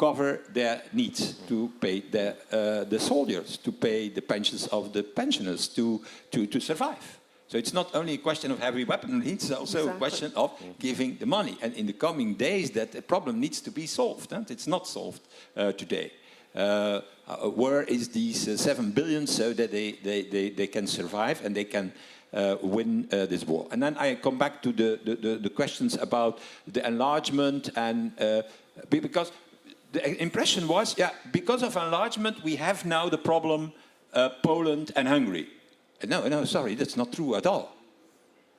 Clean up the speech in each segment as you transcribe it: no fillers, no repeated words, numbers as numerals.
cover their needs, to pay the soldiers, to pay the pensions of the pensioners, to survive. So it's not only a question of heavy weaponry, it's also a question of giving the money. And in the coming days, that problem needs to be solved. And it's not solved today. Where is these 7 billion so that they can survive and they can win this war? And then I come back to the questions about the enlargement, and because the impression was, yeah, because of enlargement we have now the problem Poland and Hungary. No, sorry, that's not true at all.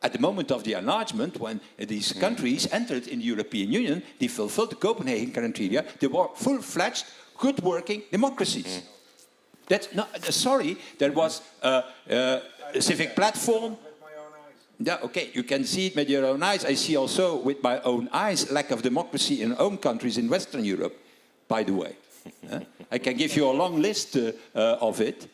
At the moment of the enlargement, when these countries entered in the European Union, they fulfilled the Copenhagen criteria. They were full-fledged, good-working democracies. That's not, sorry, there was a civic platform. Yeah, okay, you can see it with your own eyes. I see also with my own eyes lack of democracy in our own countries in Western Europe, by the way. I can give you a long list of it.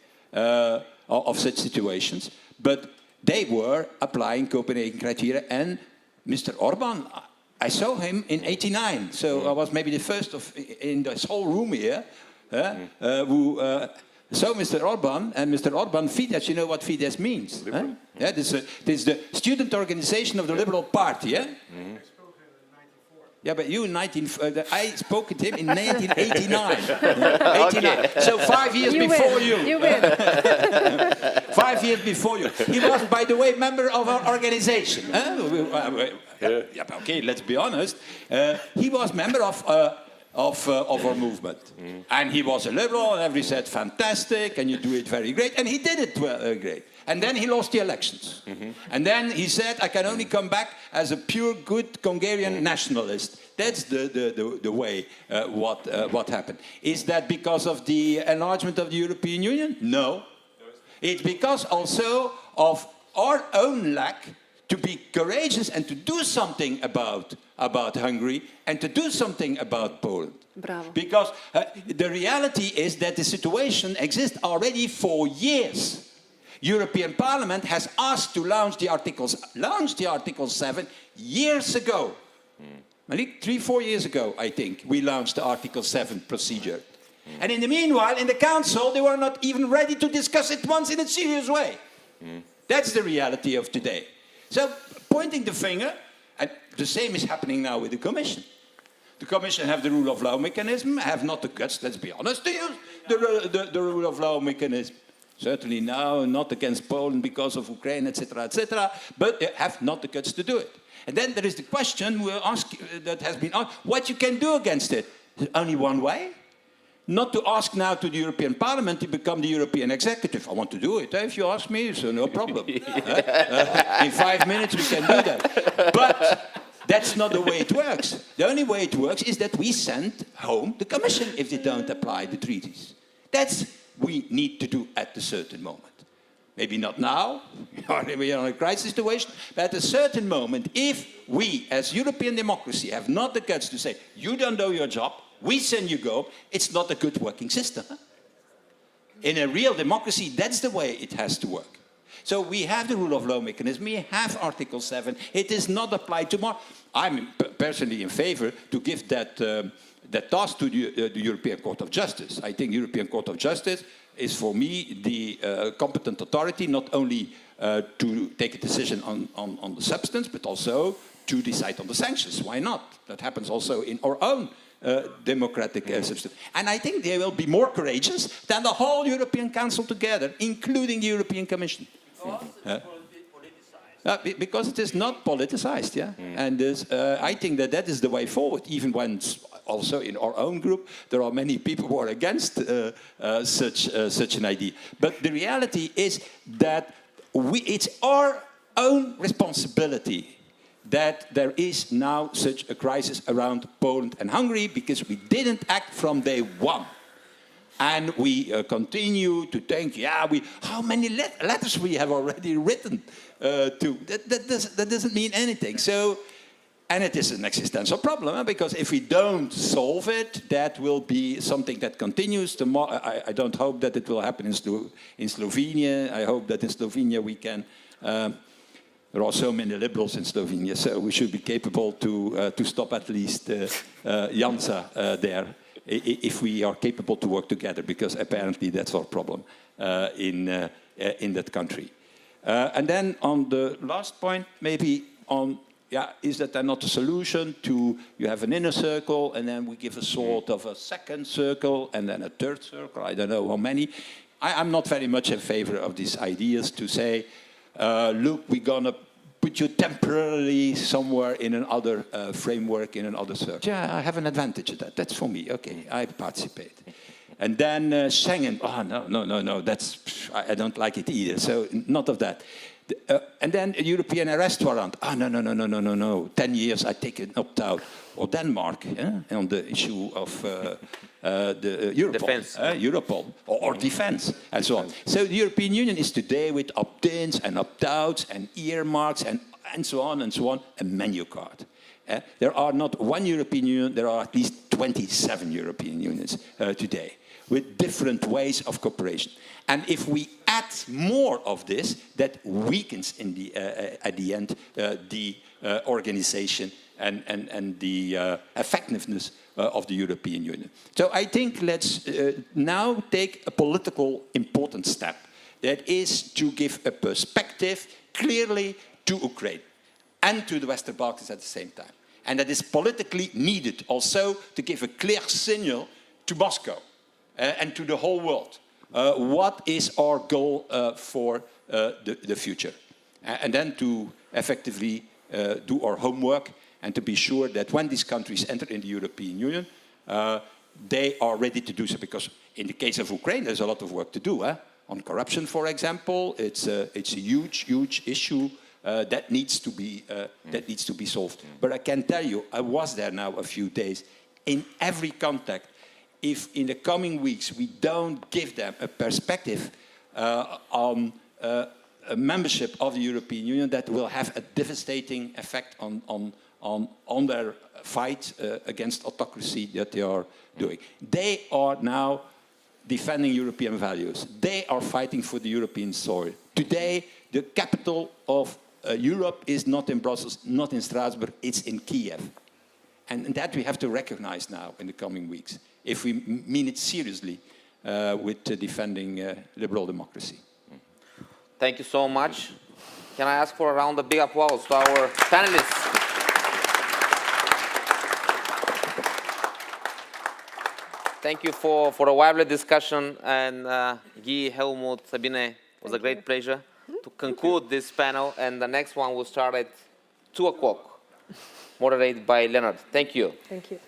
Of such situations, but they were applying Copenhagen criteria, and Mr. Orban, I saw him in '89, so I was maybe the first in this whole room here who saw Mr. Orban, and Mr. Orban, Fidesz, you know what Fidesz means? Yeah, this is the student organization of the Liberal Party, yeah? Yeah, but you in I spoke to him in 1989. 89. So 5 years before you. You win. 5 years before you. He was, by the way, member of our organization. Yeah, okay, let's be honest. He was member of our movement. And he was a liberal, and everybody said, fantastic, and you do it very great. And he did it great. And then he lost the elections. And then he said, I can only come back as a pure, good Hungarian nationalist. That's the way what happened. Is that because of the enlargement of the European Union? No. It's because also of our own lack to be courageous and to do something about Hungary and to do something about Poland. Bravo. Because the reality is that the situation exists already for years. European Parliament has asked to launch the Article 7 years ago. Maybe 3-4 years ago, I think, we launched the Article 7 procedure. And in the meanwhile, in the Council, they were not even ready to discuss it once in a serious way. That's the reality of today. So, pointing the finger, and the same is happening now with the Commission. The Commission have the rule of law mechanism, have not the guts, let's be honest, to use the rule of law mechanism. Certainly now, not against Poland because of Ukraine, etc., but they have not the guts to do it. And then there is the question that has been asked, what you can do against it? There's only one way. Not to ask now to the European Parliament to become the European executive. I want to do it, if you ask me, so no problem. In 5 minutes we can do that. But that's not the way it works. The only way it works is that we send home the Commission if they don't apply the treaties. That's we need to do at a certain moment. Maybe not now, we are in a crisis situation, but at a certain moment, if we as European democracy have not the guts to say, you don't do your job, we send you go, it's not a good working system. In a real democracy, that's the way it has to work. So we have the rule of law mechanism, we have Article 7, it is not applied tomorrow. I'm personally in favor to give that task to the European Court of Justice. I think the European Court of Justice is for me the competent authority, not only to take a decision on the substance, but also to decide on the sanctions. Why not? That happens also in our own democratic substance. And I think they will be more courageous than the whole European Council together, including the European Commission. Because it is not politicized, yeah. And I think that is the way forward, even when also in our own group there are many people who are against such an idea. But the reality is that it's our own responsibility that there is now such a crisis around Poland and Hungary, because we didn't act from day one. And we continue to think, yeah, how many letters we have already written to. That doesn't mean anything. So, and it is an existential problem, because if we don't solve it, that will be something that continues. I don't hope that it will happen in Slovenia. I hope that in Slovenia we can... there are so many liberals in Slovenia, so we should be capable to stop at least Janša there. if we are capable to work together, because apparently that's our problem in that country. And then on the last point, maybe on, yeah, is that not a solution to, you have an inner circle, and then we give a sort of a second circle, and then a third circle, I don't know how many. I'm not very much in favor of these ideas to say, look, we're going to put you temporarily somewhere in another framework, in another circle. Yeah, I have an advantage of that. That's for me. Okay, I participate. And then Schengen, oh, no, that's, I don't like it either. So not of that. And then a European arrest warrant. Ah, no. 10 years, I take an opt-out. Or Denmark, on the issue of the Europol, defense. Europol, or defense, and so on. So the European Union is today with opt-ins and opt-outs and earmarks and so on, a menu card. There are not one European Union, there are at least 27 European Unions today, with different ways of cooperation. And if we add more of this, that weakens in the, at the end the organization and the effectiveness of the European Union. So I think let's now take a political important step. That is to give a perspective clearly to Ukraine and to the Western Balkans at the same time. And that is politically needed also to give a clear signal to Moscow and to the whole world. What is our goal for the future? And then to effectively do our homework and to be sure that when these countries enter in the European Union, they are ready to do so. Because in the case of Ukraine, there's a lot of work to do. On corruption, for example, it's a huge issue that needs to be solved. But I can tell you, I was there now a few days. In every contact, if in the coming weeks we don't give them a perspective on a membership of the European Union, that will have a devastating effect on their fight against autocracy that they are doing. They are now defending European values. They are fighting for the European soil. Today, the capital of Europe is not in Brussels, not in Strasbourg, it's in Kiev. And that we have to recognize now in the coming weeks, if we mean it seriously with defending liberal democracy. Thank you so much. Can I ask for a round of big applause to our panelists? Thank you for a lively discussion, and Guy, Helmut, Sabine, it was a great pleasure to conclude this panel, and the next one will start at 2 o'clock, moderated by Leonard. Thank you. Thank you.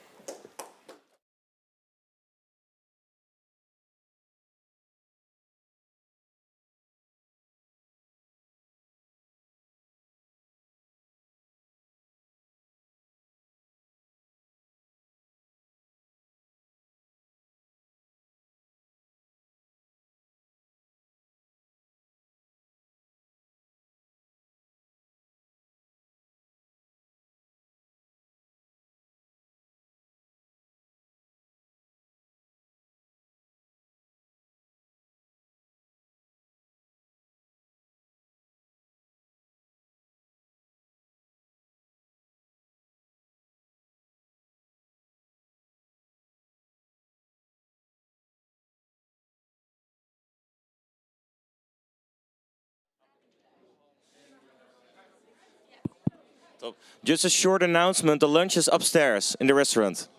Just a short announcement, the lunch is upstairs in the restaurant.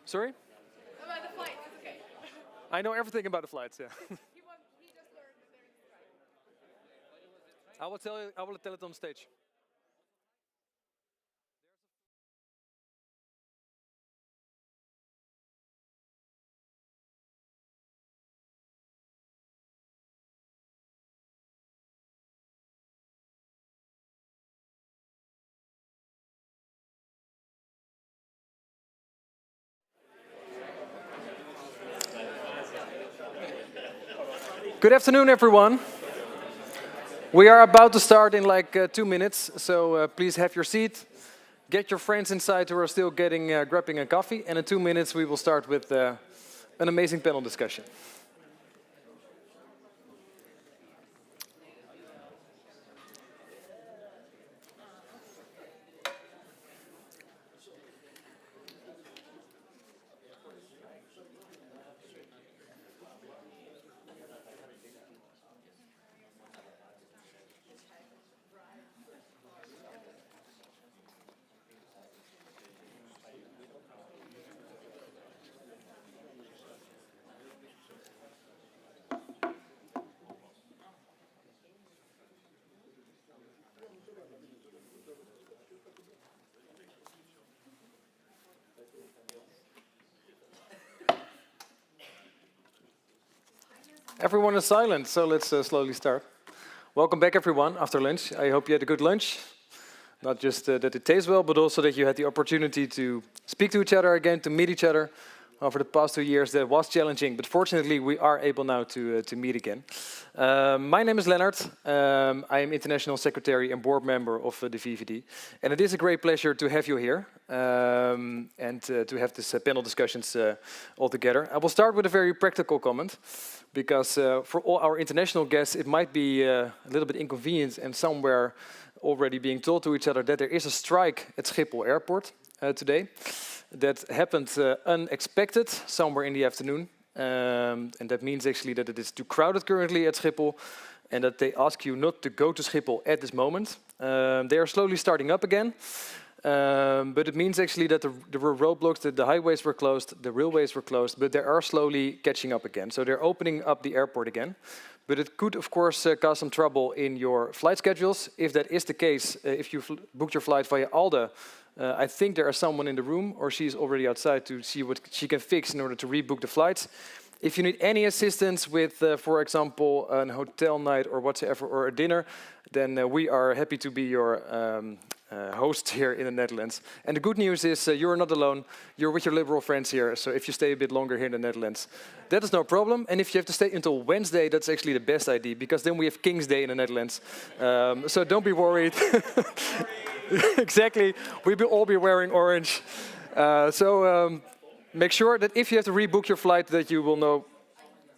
Sorry? About the flight, it's okay. I know everything about the flights, yeah. He just learned that they're in strike. I will tell it on stage. Good afternoon, everyone. We are about to start in like 2 minutes, so please have your seat. Get your friends inside who are still grabbing a coffee, and in 2 minutes we will start with an amazing panel discussion. Everyone is silent, so let's slowly start. Welcome back, everyone, after lunch. I hope you had a good lunch. Not just that it tastes well, but also that you had the opportunity to speak to each other again, to meet each other. Over the past 2 years, that was challenging, but fortunately, we are able now to meet again. My name is Leonard. I am International Secretary and Board Member of the VVD. And it is a great pleasure to have you here and to have this panel discussions all together. I will start with a very practical comment, because for all our international guests, it might be a little bit inconvenient and somewhere already being told to each other that there is a strike at Schiphol Airport today. That happened unexpected somewhere in the afternoon. And that means actually that it is too crowded currently at Schiphol and that they ask you not to go to Schiphol at this moment. They are slowly starting up again. But it means actually that there were roadblocks, that the highways were closed, the railways were closed, but they are slowly catching up again. So they're opening up the airport again. But it could, of course, cause some trouble in your flight schedules. If that is the case, if you've booked your flight via ALDA, I think there is someone in the room, or she's already outside to see what she can fix in order to rebook the flights. If you need any assistance with, for example, a hotel night or whatsoever, or a dinner, then we are happy to be your host here in the Netherlands. And the good news is you're not alone. You're with your liberal friends here. So if you stay a bit longer here in the Netherlands, that is no problem. And if you have to stay until Wednesday, that's actually the best idea, because then we have King's Day in the Netherlands. So don't be worried. Exactly. We will all be wearing orange. Make sure that if you have to rebook your flight, that you will know.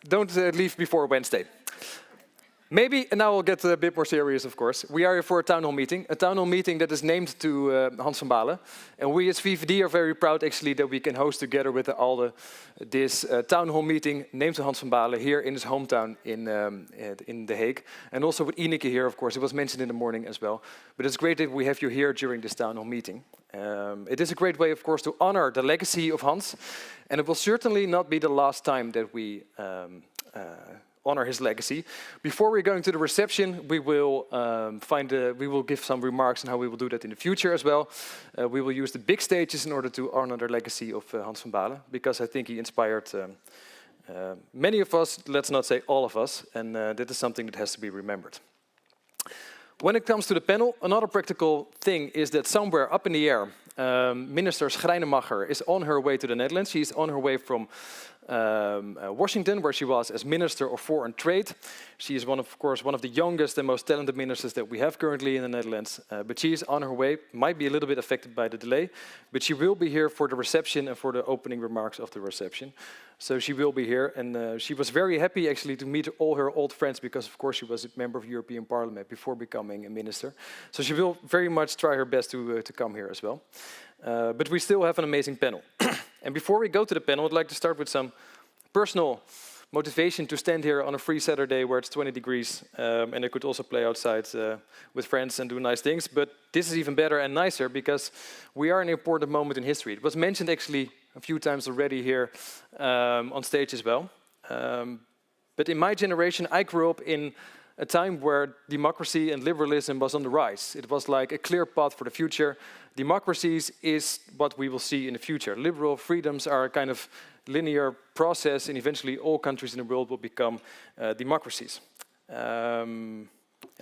Don't leave before Wednesday. Maybe, and now we'll get a bit more serious, of course. We are here for a town hall meeting that is named to Hans van Balen. And we as VVD are very proud, actually, that we can host together with ALDE this town hall meeting named to Hans van Balen here in his hometown in The Hague. And also with Ineke here, of course. It was mentioned in the morning as well. But it's great that we have you here during this town hall meeting. It is a great way, of course, to honor the legacy of Hans. And it will certainly not be the last time that we honor his legacy. Before we're going to the reception, we will give some remarks on how we will do that in the future as well. We will use the big stages in order to honor the legacy of Hans van Balen, because I think he inspired many of us, let's not say all of us, and that is something that has to be remembered. When it comes to the panel, another practical thing is that somewhere up in the air, Minister Schrijnemacher is on her way to the Netherlands. She's on her way from Washington, where she was as Minister of Foreign Trade. She is, of course, one of the youngest and most talented ministers that we have currently in the Netherlands. But she is on her way, might be a little bit affected by the delay, but she will be here for the reception and for the opening remarks of the reception. So she will be here, and she was very happy actually to meet all her old friends, because of course she was a member of the European Parliament before becoming a minister. So she will very much try her best to come here as well. But we still have an amazing panel. And before we go to the panel, I'd like to start with some personal motivation to stand here on a free Saturday where it's 20 degrees, and I could also play outside with friends and do nice things. But this is even better and nicer because we are in an important moment in history. It was mentioned actually a few times already here on stage as well. But in my generation, I grew up in a time where democracy and liberalism was on the rise. It was like a clear path for the future. Democracies is what we will see in the future. Liberal freedoms are a kind of linear process, and eventually all countries in the world will become democracies. And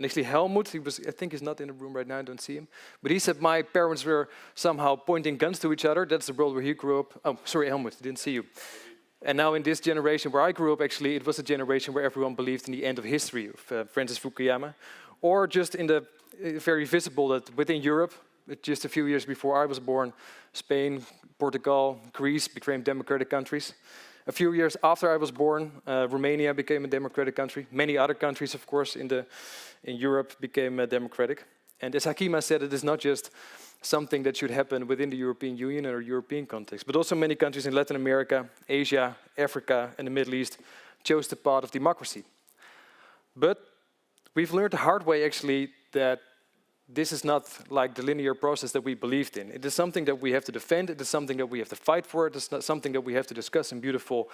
actually Helmut, I think he's not in the room right now, I don't see him. But he said my parents were somehow pointing guns to each other. That's the world where he grew up. Oh, sorry, Helmut, I didn't see you. And now in this generation where I grew up, actually, it was a generation where everyone believed in the end of history of Francis Fukuyama. Or just in the very visible that within Europe, just a few years before I was born, Spain, Portugal, Greece became democratic countries. A few years after I was born, Romania became a democratic country. Many other countries, of course, in Europe became democratic. And as Hakima said, it is not just something that should happen within the European Union or European context, but also many countries in Latin America, Asia, Africa, and the Middle East chose the path of democracy. But we've learned the hard way, actually, that this is not like the linear process that we believed in. It is something that we have to defend. It is something that we have to fight for. It is not something that we have to discuss in beautiful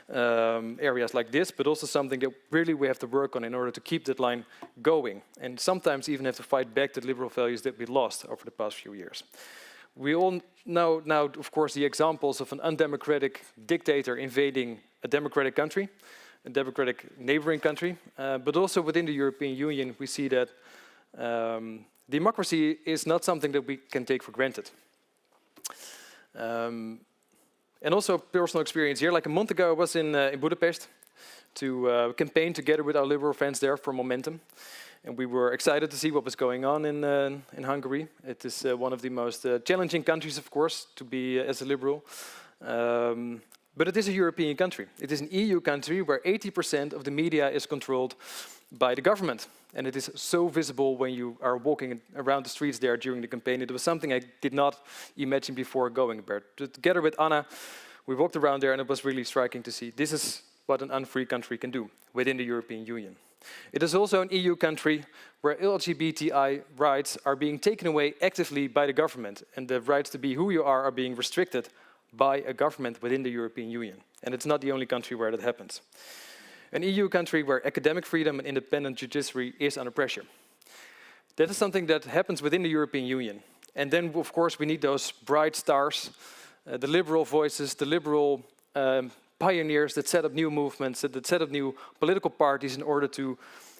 areas like this, but also something that really we have to work on in order to keep that line going. And sometimes even have to fight back the liberal values that we lost over the past few years. We all know now, of course, the examples of an undemocratic dictator invading a democratic country, a democratic neighboring country, but also within the European Union, we see that democracy is not something that we can take for granted. And also personal experience here. Like a month ago, I was in Budapest to campaign together with our liberal friends there for Momentum. And we were excited to see what was going on in Hungary. It is one of the most challenging countries, of course, to be as a liberal. But it is a European country. It is an EU country where 80% of the media is controlled by the government. And it is so visible when you are walking around the streets there during the campaign. It was something I did not imagine before going there. Together with Anna, we walked around there and it was really striking to see this is what an unfree country can do within the European Union. It is also an EU country where LGBTI rights are being taken away actively by the government, and the rights to be who you are being restricted by a government within the European Union. And it's not the only country where that happens. An EU country where academic freedom and independent judiciary is under pressure. That is something that happens within the European Union. And then, of course, we need those bright stars, the liberal voices, the liberal pioneers that set up new movements, that set up new political parties in order to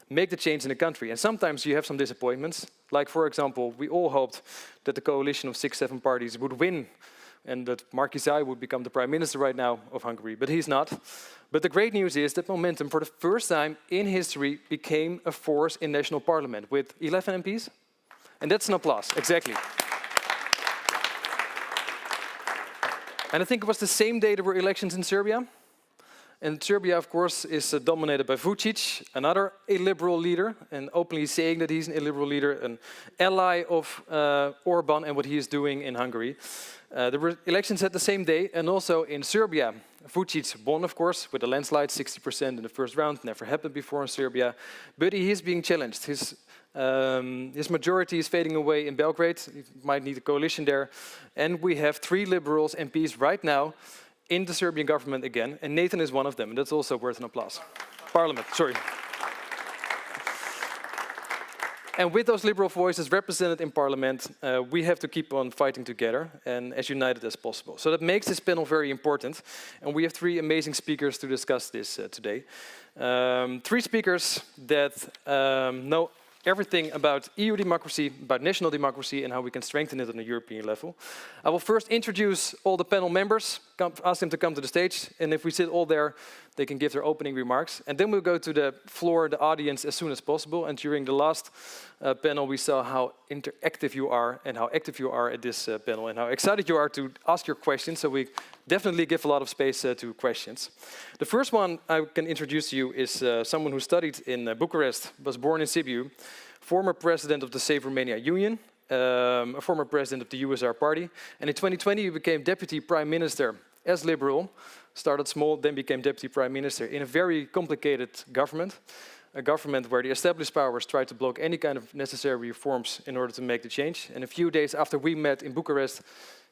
make the change in the country. And sometimes you have some disappointments. Like, for example, we all hoped that the coalition of 6-7 parties would win and that Marki Zai would become the prime minister right now of Hungary, but he's not. But the great news is that Momentum, for the first time in history, became a force in national parliament with 11 MPs. And that's an applause, exactly. And I think it was the same day there were elections in Serbia. And Serbia, of course, is dominated by Vucic, another illiberal leader, and openly saying that he's an illiberal leader, an ally of Orban and what he is doing in Hungary. There were elections at the same day, and also in Serbia. Vucic won, of course, with a landslide, 60% in the first round. Never happened before in Serbia. But he is being challenged. His majority is fading away in Belgrade. He might need a coalition there. And we have 3 liberals MPs right now in the Serbian government again, and Nathan is one of them, and that's also worth an applause. Parliament, sorry. And with those liberal voices represented in Parliament, we have to keep on fighting together and as united as possible. So that makes this panel very important, and we have 3 amazing speakers to discuss this today. 3 speakers that know everything about EU democracy, about national democracy, and how we can strengthen it on a European level. I will first introduce all the panel members, ask them to come to the stage, and if we sit all there, they can give their opening remarks. And then we'll go to the floor, the audience, as soon as possible. And during the last panel, we saw how interactive you are and how active you are at this panel and how excited you are to ask your questions. So we definitely give a lot of space to questions. The first one I can introduce to you is someone who studied in Bucharest, was born in Sibiu, former president of the Save Romania Union, a former president of the USR party. And in 2020, he became deputy prime minister as liberal, started small, then became deputy prime minister in a very complicated government, a government where the established powers tried to block any kind of necessary reforms in order to make the change. And a few days after we met in Bucharest,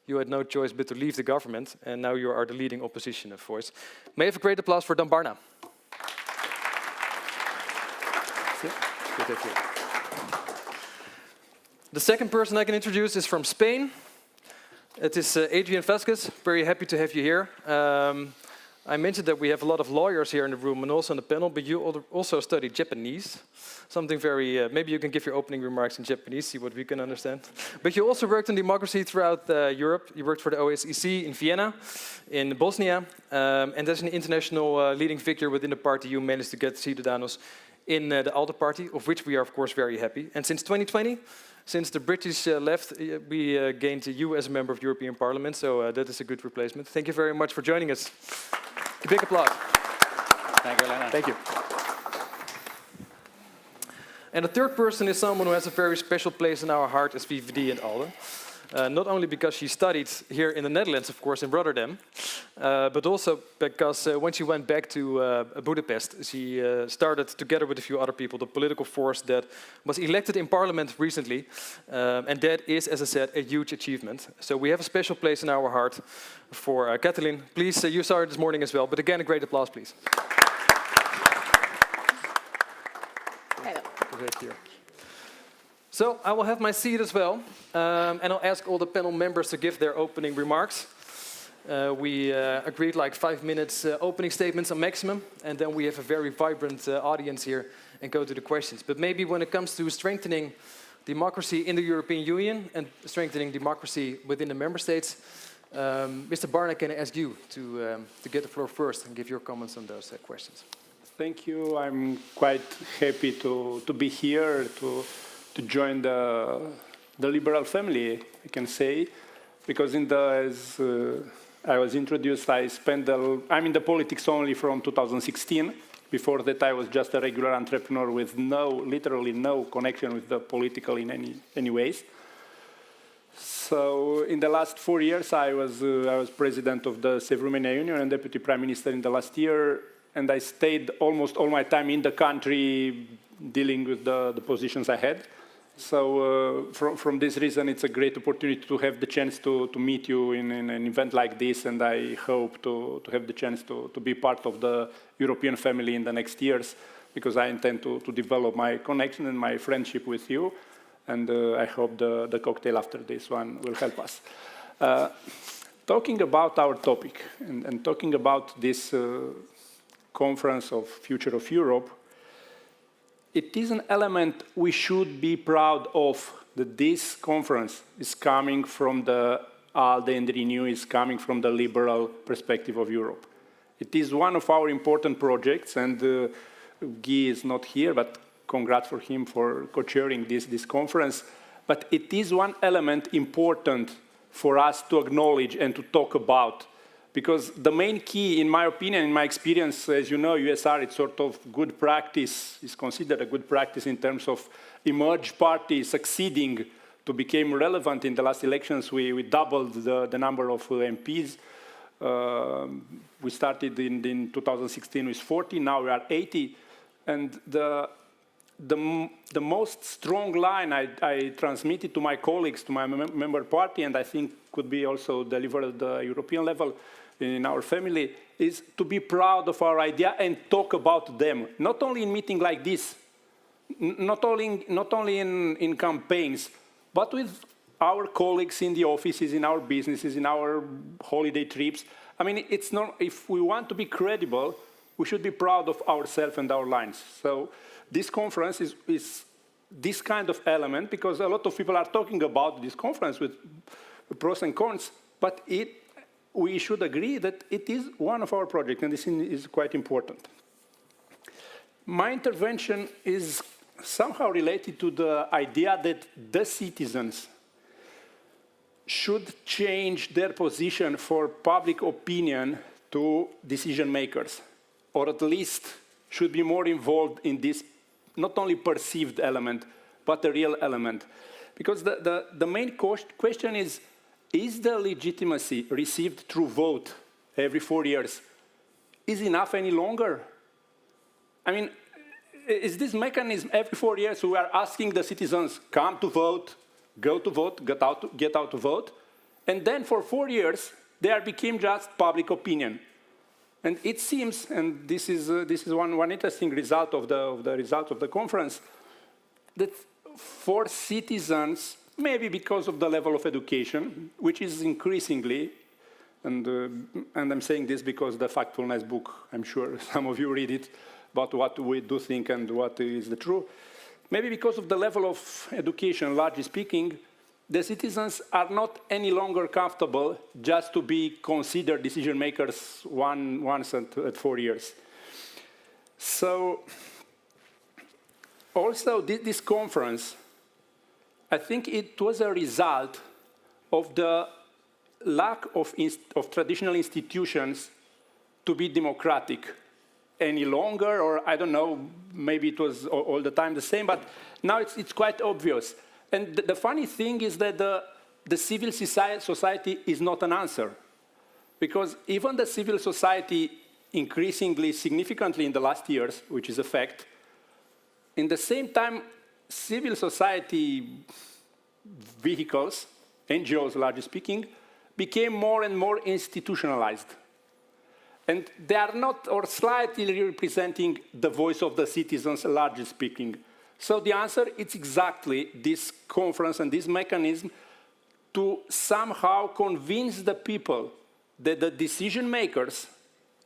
you had no choice but to leave the government, and now you are the leading opposition voice. May I have a great applause for Dan Barna. The second person I can introduce is from Spain. It is Adrian Vasquez. Very happy to have you here. I mentioned that we have a lot of lawyers here in the room and also on the panel, but you also studied Japanese. Something very, maybe you can give your opening remarks in Japanese, see what we can understand. But you also worked on democracy throughout Europe. You worked for the OSCE in Vienna, in Bosnia, and as an international leading figure within the party, you managed to get Ciudadanos in the ALDE party, of which we are, of course, very happy. And since 2020, since the British left, we gained you as a member of European Parliament, so that is a good replacement. Thank you very much for joining us. A big applause. Thank you, Lena. Thank you. And the third person is someone who has a very special place in our heart as VVD and ALDE. Not only because she studied here in the Netherlands, of course, in Rotterdam, but also because when she went back to Budapest, she started, together with a few other people, the political force that was elected in parliament recently. And that is, as I said, a huge achievement. So we have a special place in our heart for Katalin. Please, you saw her this morning as well, but again, a great applause, please. Hello. So I will have my seat as well, and I'll ask all the panel members to give their opening remarks. We agreed like 5 minutes opening statements on maximum, and then we have a very vibrant audience here and go to the questions. But maybe when it comes to strengthening democracy in the European Union and strengthening democracy within the member states, Mr. Barna, can I ask you to get the floor first and give your comments on those questions? Thank you. I'm quite happy to be here, to join the liberal family, I can say, because as I was introduced, I'm in the politics only from 2016. Before that, I was just a regular entrepreneur with literally no connection with the political in any ways. So in the last 4 years, I was president of the Save Romania Union and deputy prime minister in the last year, and I stayed almost all my time in the country dealing with the positions I had. So from this reason, it's a great opportunity to have the chance to meet you in an event like this, and I hope to have the chance to be part of the European family in the next years, because I intend to develop my connection and my friendship with you, and I hope the cocktail after this one will help us. Talking about our topic and talking about this conference of Future of Europe, it is an element we should be proud of, that this conference is coming from the ALDE and Renew, is coming from the liberal perspective of Europe. It is one of our important projects, and Guy is not here, but congrats for him for co-chairing this conference. But it is one element important for us to acknowledge and to talk about. Because the main key, in my opinion, in my experience, as you know, USR, it's sort of good practice, is considered a good practice in terms of emerged parties succeeding to become relevant. In the last elections, we doubled the number of MPs. We started in 2016 with 40, now we are 80. And the most strong line I transmitted to my colleagues, to my member party, and I think could be also delivered at the European level in our family, is to be proud of our idea and talk about them. Not only in meetings like this, not only in campaigns, but with our colleagues in the offices, in our businesses, in our holiday trips. I mean, it's not, if we want to be credible, we should be proud of ourselves and our lines. So this conference is this kind of element, because a lot of people are talking about this conference with pros and cons, but we should agree that it is one of our projects, and this is quite important. My intervention is somehow related to the idea that the citizens should change their position for public opinion to decision makers, or at least should be more involved in this not only perceived element, but the real element. Because the main question is the legitimacy received through vote every 4 years is enough any longer? I mean, is this mechanism every 4 years we are asking the citizens, come to vote, go to vote, get out to vote, and then for 4 years they became just public opinion. And it seems, and this is one interesting result of the results of the conference, that for citizens, maybe because of the level of education, which is increasingly, and I'm saying this because the Factfulness book, I'm sure some of you read it, about what we do think and what is the truth. Maybe because of the level of education, largely speaking, the citizens are not any longer comfortable just to be considered decision makers once at 4 years. So also this conference, I think it was a result of the lack of traditional institutions to be democratic any longer, or I don't know, maybe it was all the time the same, but now it's quite obvious. And the funny thing is that the civil society is not an answer, because even the civil society increasingly, significantly in the last years, which is a fact, in the same time, civil society vehicles, NGOs largely speaking, became more and more institutionalized. And they are not, or slightly representing the voice of the citizens, largely speaking. So the answer is exactly this conference and this mechanism to somehow convince the people that the decision makers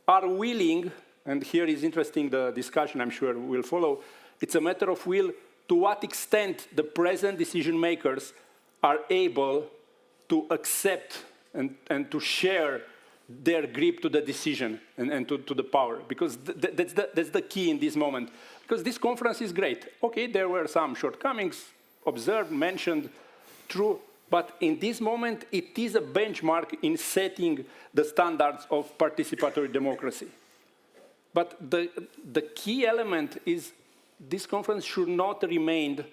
are willing, and here is interesting, the discussion I'm sure will follow, it's a matter of will, to what extent the present decision makers are able to accept and to share their grip to the decision and to the power, because that's the key in this moment. Because this conference is great. Okay, there were some shortcomings, observed, mentioned, true, but in this moment, it is a benchmark in setting the standards of participatory democracy. But the key element is this conference should not remain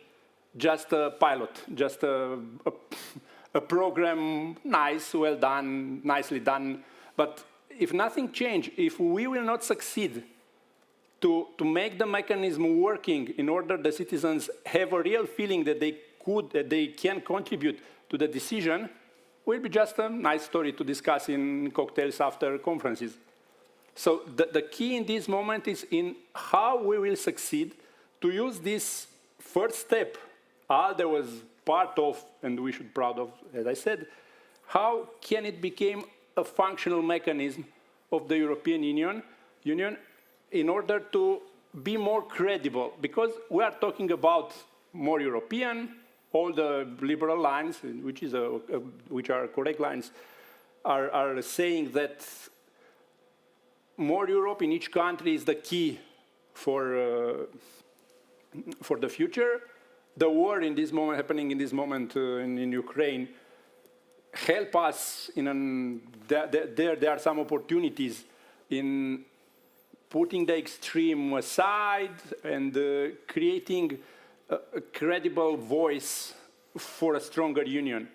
just a pilot, just a program, nice, well done, nicely done. But if nothing changes, if we will not succeed to make the mechanism working in order the citizens have a real feeling that they can contribute to the decision, will be just a nice story to discuss in cocktails after conferences. So the key in this moment is in how we will succeed to use this first step, ALDE was part of, and we should be proud of, as I said, how can it become a functional mechanism of the European Union in order to be more credible, because we are talking about more European, all the liberal lines, which are correct lines, are saying that more Europe in each country is the key for the future. the war in this moment, happening in this moment in Ukraine, help us there are some opportunities in putting the extreme aside and creating a credible voice for a stronger union.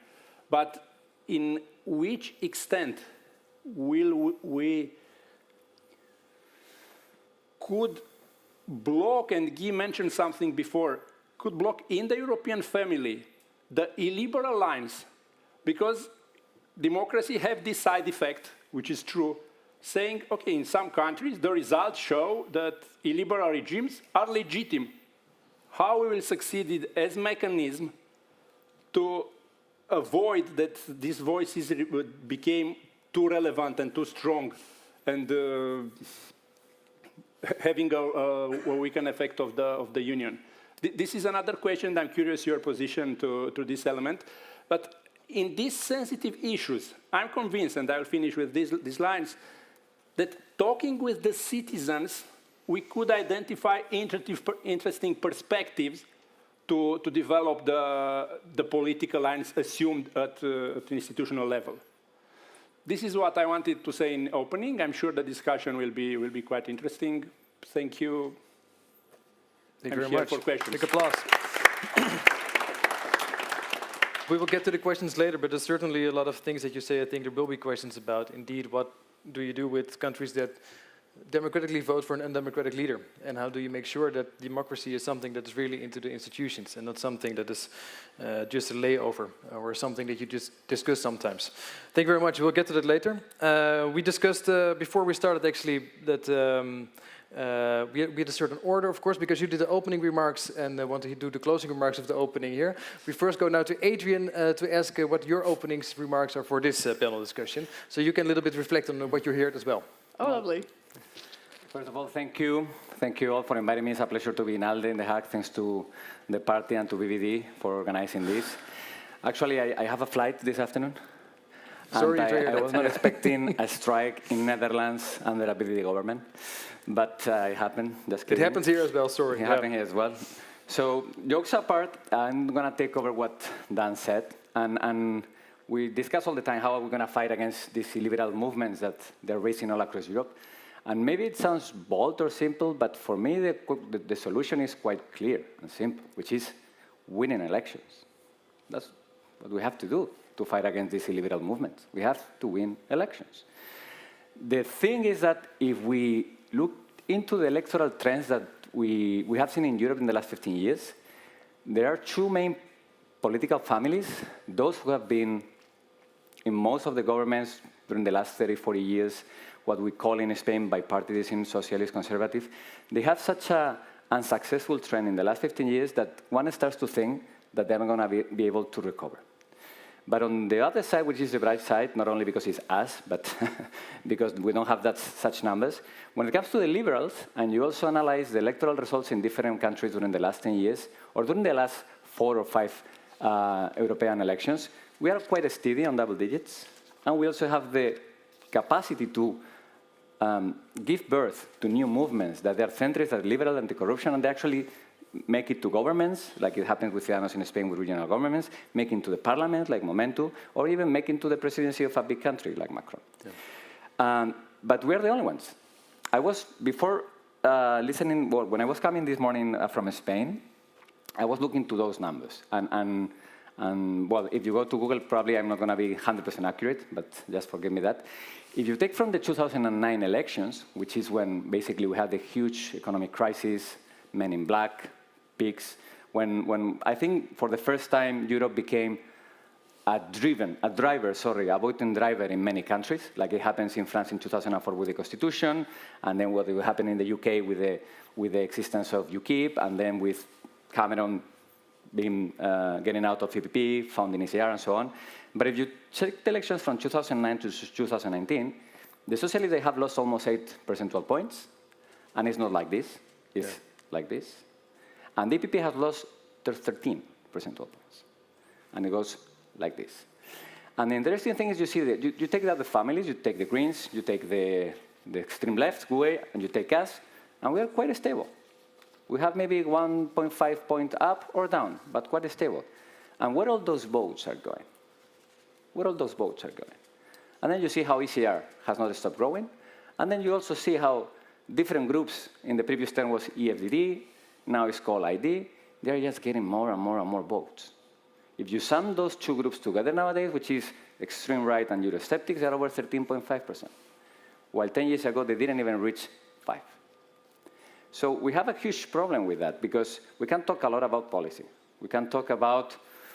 But in which extent will we could block, and Guy mentioned something before, could block in the European family the illiberal lines, because democracy have this side effect, which is true, saying, okay, in some countries, the results show that illiberal regimes are legitimate. How we will succeed as mechanism to avoid that these voices became too relevant and too strong and having a weakened effect of the union. This is another question. I'm curious your position to this element. But in these sensitive issues, I'm convinced, and I'll finish with these lines, that talking with the citizens, we could identify interesting perspectives to develop the political lines assumed at the institutional level. This is what I wanted to say in opening. I'm sure the discussion will be quite interesting. Thank you. Thank you very much. For questions. Big applause. We will get to the questions later, but there's certainly a lot of things that you say I think there will be questions about. Indeed, what do you do with countries that democratically vote for an undemocratic leader? And how do you make sure that democracy is something that is really into the institutions and not something that is just a layover or something that you just discuss sometimes? Thank you very much. We'll get to that later. We discussed before we started actually that we had a certain order, of course, because you did the opening remarks and want to do the closing remarks of the opening here. We first go now to Adrian to ask what your opening remarks are for this panel discussion. So you can a little bit reflect on what you heard as well. Oh, lovely. First of all, thank you. Thank you all for inviting me. It's a pleasure to be in ALDE in The Hague. Thanks to the party and to VVD for organizing this. Actually, I have a flight this afternoon. Sorry and to hear I that. was not expecting a strike in Netherlands under a VVD government. But it happened. Just kidding. It happens here as well, sorry. It happened here as well. So jokes apart, I'm going to take over what Dan said. And we discuss all the time how are we going to fight against these illiberal movements that they're raising all across Europe. And maybe it sounds bold or simple, but for me, the solution is quite clear and simple, which is winning elections. That's what we have to do to fight against these illiberal movements. We have to win elections. The thing is that if we look into the electoral trends that we have seen in Europe in the last 15 years, there are two main political families, those who have been in most of the governments during the last 30, 40 years, what we call in Spain bipartisan, socialist, conservative. They have such an unsuccessful trend in the last 15 years that one starts to think that they're not going to be able to recover. But on the other side, which is the bright side, not only because it's us, but because we don't have such numbers, when it comes to the liberals, and you also analyze the electoral results in different countries during the last 10 years, or during the last 4 or 5 European elections, we are quite steady on double digits, and we also have the capacity to give birth to new movements that are centrist, that are liberal, anti-corruption, and they actually make it to governments, like it happens with Ciudadanos in Spain with regional governments, make it to the parliament, like Momentum, or even make it to the presidency of a big country, like Macron. Yeah. But we're the only ones. I was, before listening, well, when I was coming this morning from Spain, I was looking to those numbers. And well, if you go to Google, probably I'm not going to be 100% accurate, but just forgive me that. If you take from the 2009 elections, which is when basically we had the huge economic crisis, Men in Black, peaks, when I think for the first time Europe became a voting driver in many countries, like it happens in France in 2004 with the Constitution, and then what will happen in the UK with the existence of UKIP, and then with Cameron getting out of EPP, founding ECR, and so on. But if you check the elections from 2009 to 2019, the Socialists, they have lost almost 8 percentage points, and it's not like this. It's like this. And the EPP has lost 13 percentage points, and it goes like this. And the interesting thing is you see that you take the other families, you take the Greens, you take the extreme left, GUE, and you take us, and we are quite stable. We have maybe 1.5 point up or down, but quite stable. And where all those votes are going? Where all those votes are going? And then you see how ECR has not stopped growing. And then you also see how different groups, in the previous term was EFDD, now it's called ID, they're just getting more and more and more votes. If you sum those two groups together nowadays, which is extreme right and Eurosceptics, they're over 13.5%. While 10 years ago, they didn't even reach 5. So we have a huge problem with that, because we can talk a lot about policy. We can talk about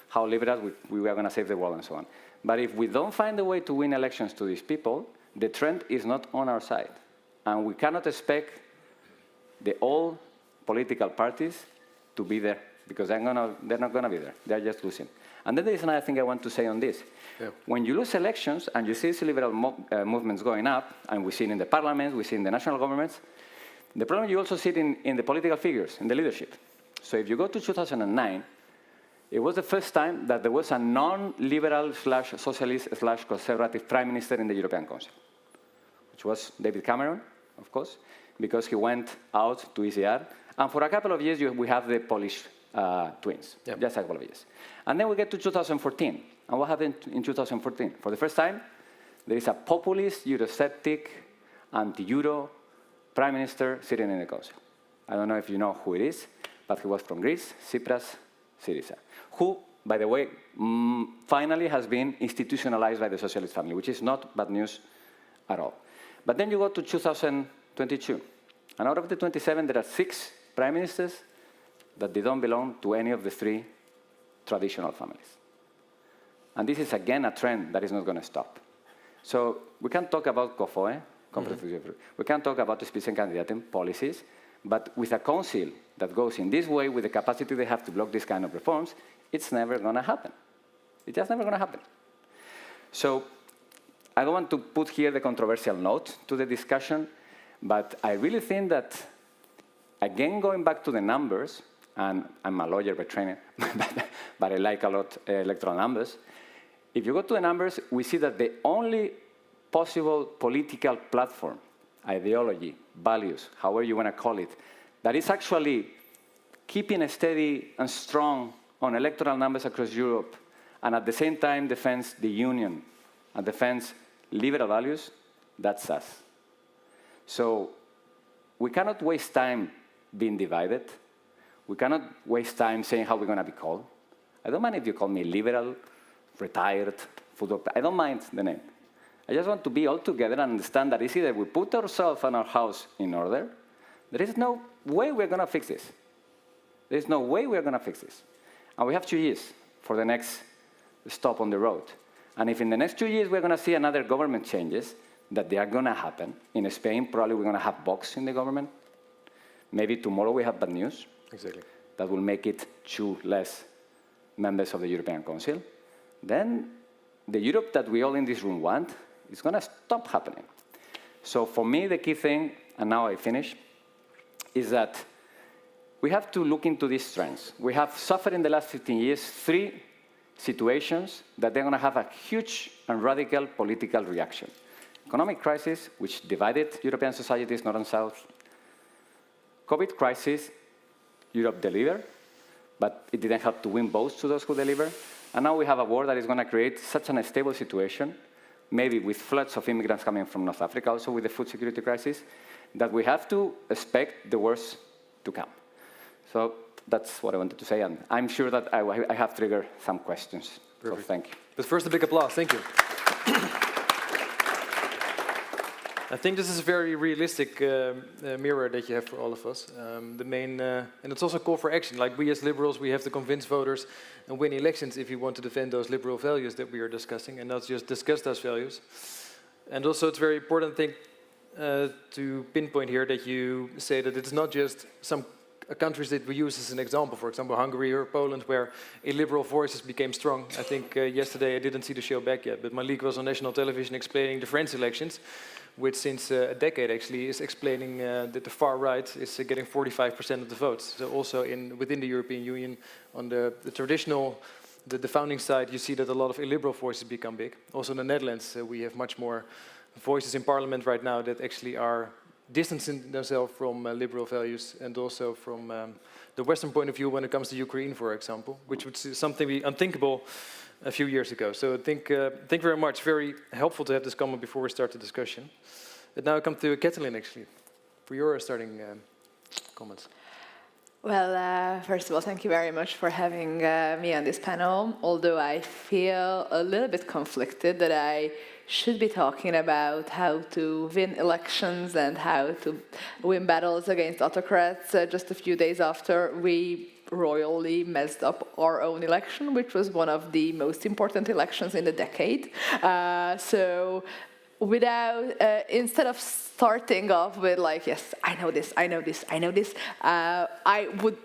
how liberals we are going to save the world and so on. But if we don't find a way to win elections to these people, the trend is not on our side. And we cannot expect the old political parties to be there, because they're not going to be there. They're just losing. And then there is another thing I want to say on this. Yeah. When you lose elections and you see these liberal movements going up, and we see it in the parliaments, we see it in the national governments, the problem you also see it in the political figures, in the leadership. So if you go to 2009, it was the first time that there was a non-liberal slash socialist slash conservative prime minister in the European Council, which was David Cameron, of course, because he went out to ECR. And for a couple of years, we have the Polish twins, just a couple of years. And then we get to 2014. And what happened in 2014? For the first time, there is a populist, Eurosceptic, anti-Euro prime minister sitting in the council. I don't know if you know who it is, but he was from Greece, Tsipras, Syriza, who, by the way, finally has been institutionalized by the socialist family, which is not bad news at all. But then you go to 2022, and out of the 27, there are 6 prime ministers that they don't belong to any of the 3 traditional families. And this is, again, a trend that is not going to stop. So we can talk about COFOE, we can talk about the Spitzenkandidaten policies, but with a council that goes in this way, with the capacity they have to block this kind of reforms, it's never going to happen. It's just never going to happen. So I don't want to put here the controversial note to the discussion, but I really think that, again, going back to the numbers, and I'm a lawyer by training, but I like a lot electoral numbers. If you go to the numbers, we see that the only possible political platform, ideology, values, however you want to call it, that is actually keeping steady and strong on electoral numbers across Europe, and at the same time defends the union and defends liberal values, that's us. So we cannot waste time being divided. We cannot waste time saying how we're going to be called. I don't mind if you call me liberal, retired, football. I don't mind the name. I just want to be all together and understand that it's either we put ourselves and our house in order. There is no way we're going to fix this. There is no way we're going to fix this. And we have 2 years for the next stop on the road. And if in the next 2 years we're going to see another government changes, that they are going to happen. In Spain, probably we're going to have Vox in the government. Maybe tomorrow we have bad news. Exactly. That will make it 2 less members of the European Council. Then the Europe that we all in this room want is going to stop happening. So for me, the key thing, and now I finish, is that we have to look into these trends. We have suffered in the last 15 years 3 situations that they're going to have a huge and radical political reaction. Economic crisis, which divided European societies, north and south. COVID crisis, Europe delivered, but it didn't help to win votes to those who deliver. And now we have a war that is going to create such an unstable situation, maybe with floods of immigrants coming from North Africa, also with the food security crisis, that we have to expect the worst to come. So that's what I wanted to say, and I'm sure that I have triggered some questions. Perfect. So thank you. But first, a big applause. Thank you. I think this is a very realistic mirror that you have for all of us. The main, and it's also a call for action. Like we as liberals, we have to convince voters and win elections if you want to defend those liberal values that we are discussing, and not just discuss those values. And also, it's very important, I think, to pinpoint here that you say that it's not just some countries that we use as an example, for example, Hungary or Poland, where illiberal voices became strong. I think yesterday, I didn't see the show back yet, but Malik was on national television explaining the French elections, which since a decade actually is explaining that the far right is getting 45% of the votes. So also within the European Union, on the traditional, the founding side, you see that a lot of illiberal voices become big. Also in the Netherlands, we have much more voices in parliament right now that actually are distancing themselves from liberal values and also from the Western point of view when it comes to Ukraine, for example, which would be something unthinkable a few years ago. So thank you very much. Very helpful to have this comment before we start the discussion. And now I come to Katalin, actually, for your starting comments. Well, first of all, thank you very much for having me on this panel, although I feel a little bit conflicted that I should be talking about how to win elections and how to win battles against autocrats just a few days after we royally messed up our own election, which was one of the most important elections in the decade. So without, instead of starting off with like, yes, I know this, I would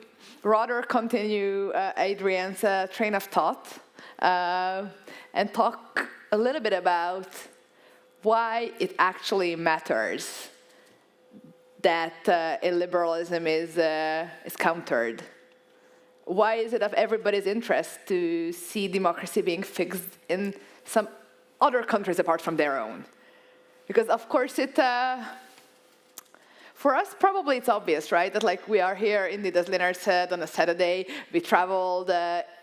rather continue Adrian's train of thought and talk a little bit about why it actually matters that illiberalism is countered. Why is it of everybody's interest to see democracy being fixed in some other countries apart from their own? Because of course for us, probably it's obvious, right? That like we are here, indeed, as Leonard said, on a Saturday. We traveled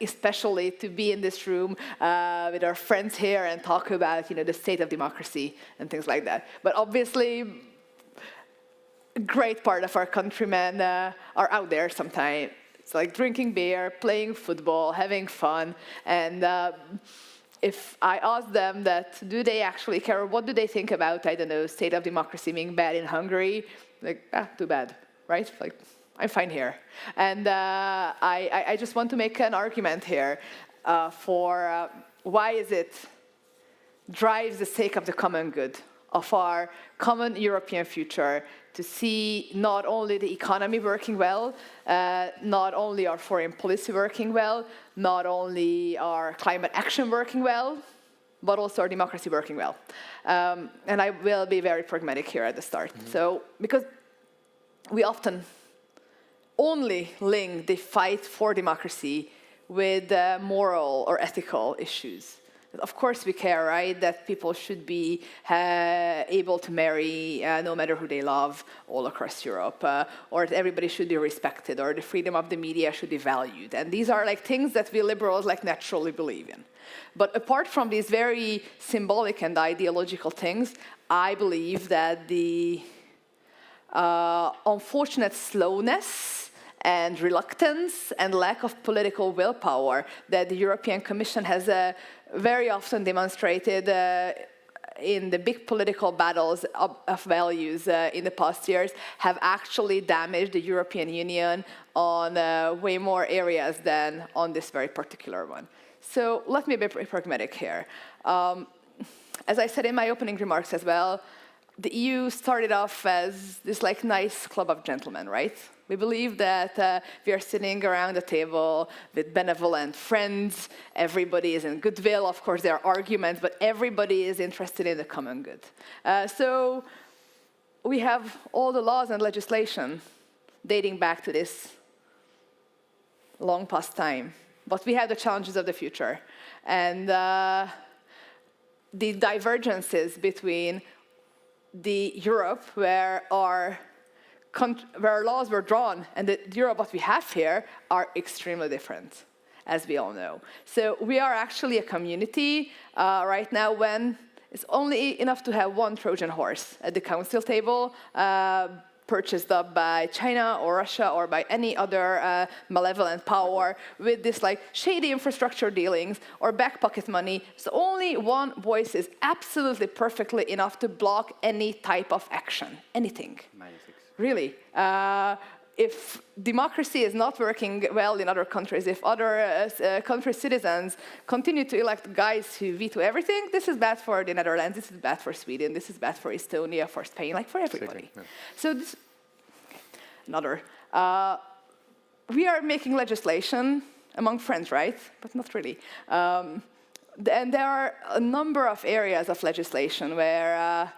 especially to be in this room with our friends here and talk about, the state of democracy and things like that. But obviously, a great part of our countrymen are out there sometimes. It's like drinking beer, playing football, having fun, and if I ask them that, do they actually care? What do they think about, I don't know, state of democracy being bad in Hungary? Like, too bad, right? Like, I'm fine here. And I just want to make an argument here for why is it drives the sake of the common good, of our common European future, to see not only the economy working well, not only our foreign policy working well, not only our climate action working well, but also our democracy working well. And I will be very pragmatic here at the start. Mm-hmm. So, because we often only link the fight for democracy with moral or ethical issues. Of course we care, right, that people should be able to marry no matter who they love all across Europe, or that everybody should be respected, or the freedom of the media should be valued. And these are like things that we liberals like naturally believe in. But apart from these very symbolic and ideological things, I believe that the unfortunate slowness and reluctance and lack of political willpower that the European Commission has very often demonstrated in the big political battles of values in the past years have actually damaged the European Union on way more areas than on this very particular one. So let me be pragmatic here. As I said in my opening remarks as well, the EU started off as this like nice club of gentlemen, right? We believe that we are sitting around a table with benevolent friends. Everybody is in goodwill. Of course, there are arguments, but everybody is interested in the common good. So we have all the laws and legislation dating back to this long past time. But we have the challenges of the future. And the divergences between the Europe where our laws were drawn and the Europe what we have here are extremely different, as we all know. So we are actually a community right now when it's only enough to have one Trojan horse at the council table, purchased up by China or Russia or by any other malevolent power with this like shady infrastructure dealings or back pocket money. So only one voice is absolutely perfectly enough to block any type of action, anything. Really. If democracy is not working well in other countries, if other country citizens continue to elect guys who veto everything, this is bad for the Netherlands, this is bad for Sweden, this is bad for Estonia, for Spain, like for everybody. Yeah. So this, another. We are making legislation among friends, right? But not really. And there are a number of areas of legislation where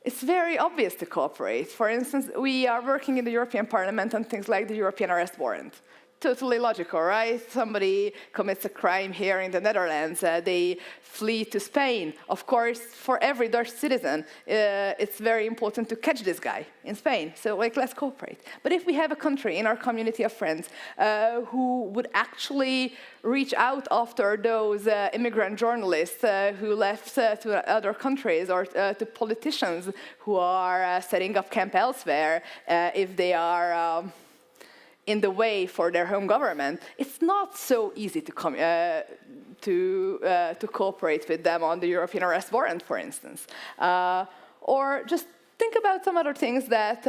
it's very obvious to cooperate. For instance, we are working in the European Parliament on things like the European arrest warrant totally logical, right? Somebody commits a crime here in the Netherlands, they flee to Spain. Of course, for every Dutch citizen, it's very important to catch this guy in Spain. So, like, let's cooperate. But if we have a country in our community of friends who would actually reach out after those immigrant journalists who left to other countries, or to politicians who are setting up camp elsewhere, if they are in the way for their home government, it's not so easy to cooperate with them on the European arrest warrant, for instance. Or just think about some other things that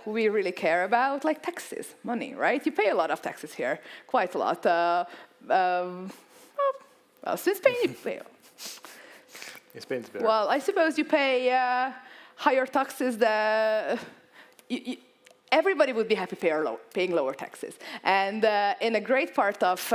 we really care about, like taxes, money, right? You pay a lot of taxes here, quite a lot. Well, since Spain, you pay. In Spain's better. Well, I suppose you pay higher taxes than... Everybody would be happy paying lower taxes. And in a great part of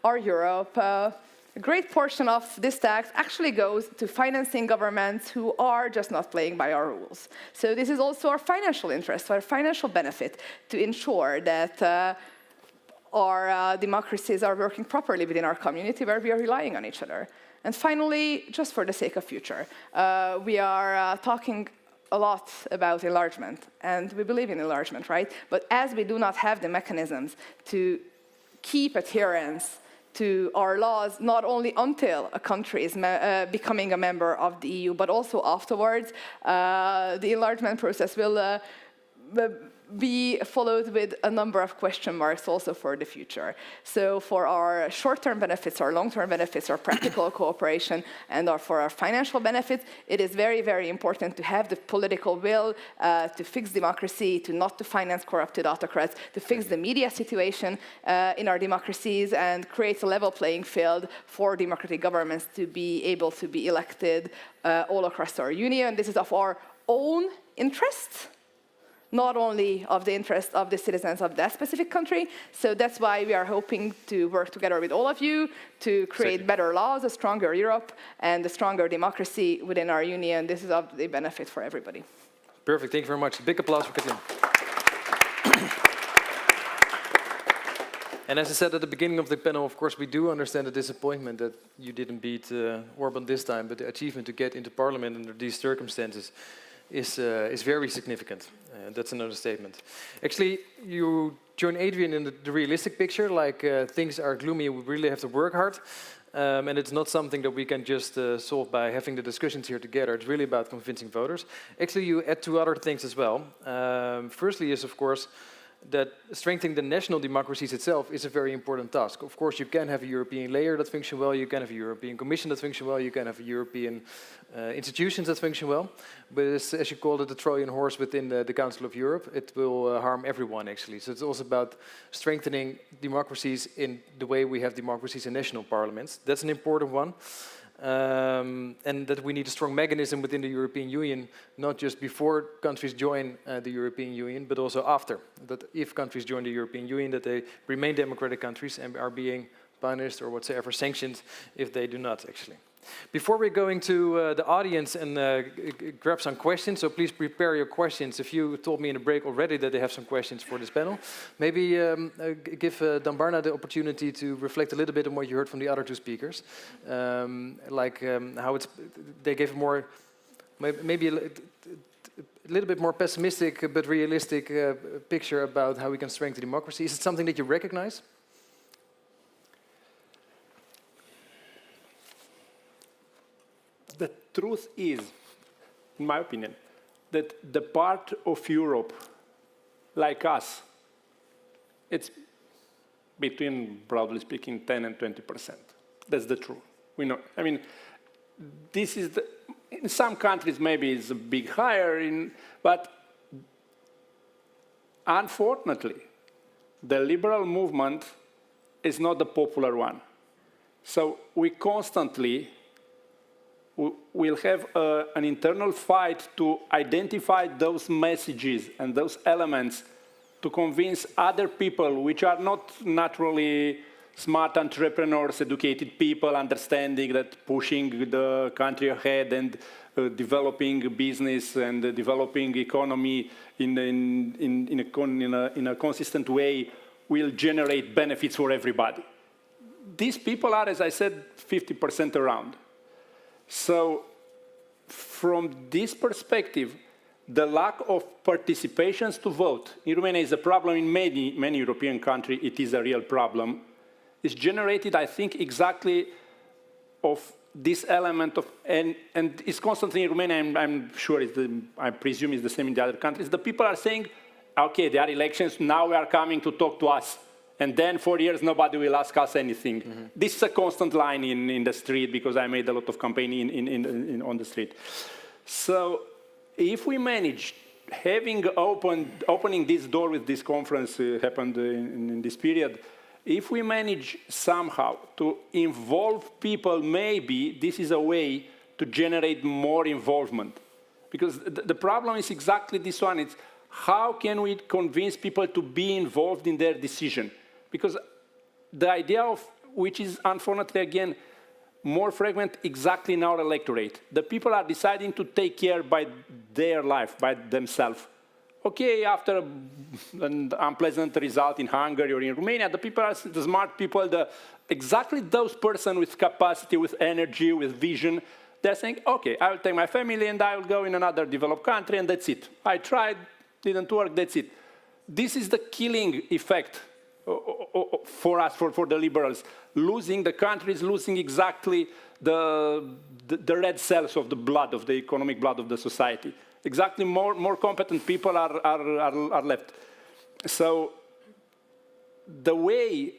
our Europe, a great portion of this tax actually goes to financing governments who are just not playing by our rules. So this is also our financial interest, our financial benefit, to ensure that our democracies are working properly within our community, where we are relying on each other. And finally, just for the sake of future, we are talking a lot about enlargement, and we believe in enlargement, right? But as we do not have the mechanisms to keep adherence to our laws, not only until a country is becoming a member of the EU, but also afterwards, the enlargement process will be followed with a number of question marks also for the future. So for our short-term benefits, our long-term benefits, our practical cooperation, and for our financial benefits, it is very, very important to have the political will to fix democracy, not to finance corrupted autocrats, to fix the media situation in our democracies, and create a level playing field for democratic governments to be able to be elected all across our union. This is of our own interests, not only of the interest of the citizens of that specific country. So that's why we are hoping to work together with all of you to create better laws, a stronger Europe, and a stronger democracy within our union. This is of the benefit for everybody. Perfect, thank you very much. Big applause for Kathleen. And as I said at the beginning of the panel, of course, we do understand the disappointment that you didn't beat Orban this time, but the achievement to get into parliament under these circumstances is very significant. That's another statement. Actually, you join Adrian in the realistic picture, like things are gloomy, we really have to work hard. And it's not something that we can just solve by having the discussions here together. It's really about convincing voters. Actually, you add two other things as well. Firstly is, of course, that strengthening the national democracies itself is a very important task. Of course, you can have a European layer that functions well, you can have a European Commission that functions well, you can have a European institutions that function well, but it's, as you called it, the Trojan horse within the Council of Europe. It will harm everyone, actually. So it's also about strengthening democracies in the way we have democracies in national parliaments. That's an important one. And that we need a strong mechanism within the European Union, not just before countries join the European Union, but also after. That if countries join the European Union, that they remain democratic countries and are being punished or whatsoever sanctioned if they do not, actually. Before we're going to the audience and grab some questions, so please prepare your questions. If you told me in the break already that they have some questions for this panel, maybe give Dambarna the opportunity to reflect a little bit on what you heard from the other two speakers, how they gave a more, maybe a little bit more pessimistic but realistic picture about how we can strengthen democracy. Is it something that you recognize? The truth is, in my opinion, that the part of Europe, like us, it's between, broadly speaking, 10 and 20%. That's the truth. We know. I mean, this is the, in some countries maybe it's a bit higher, but unfortunately, the liberal movement is not the popular one. So we constantly will have an internal fight to identify those messages and those elements to convince other people, which are not naturally smart entrepreneurs, educated people, understanding that pushing the country ahead and developing business and developing economy in a consistent way will generate benefits for everybody. These people are, as I said, 50% around. So from this perspective, the lack of participations to vote in Romania is a problem in many European countries. It is a real problem. It's generated, I think, exactly of this element of, and it's constantly in Romania, I'm sure, I presume it's the same in the other countries. The people are saying, okay, there are elections, now we are coming to talk to us. And then 4 years, nobody will ask us anything. Mm-hmm. This is a constant line in the street, because I made a lot of campaigning on the street. So if we manage having opening this door with this conference happened in this period, if we manage somehow to involve people, maybe this is a way to generate more involvement. Because the problem is exactly this one. It's how can we convince people to be involved in their decision? Because the idea of, which is unfortunately again more frequent exactly in our electorate, the people are deciding to take care by their life, by themselves. Okay, after an unpleasant result in Hungary or in Romania, the people are the smart people, exactly those persons with capacity, with energy, with vision. They're saying, okay, I will take my family and I will go in another developed country and that's it. I tried, didn't work, that's it. This is the killing effect for us, for the liberals. Losing, the country is losing exactly the red cells of the blood, of the economic blood of the society. Exactly, more competent people are left. So the way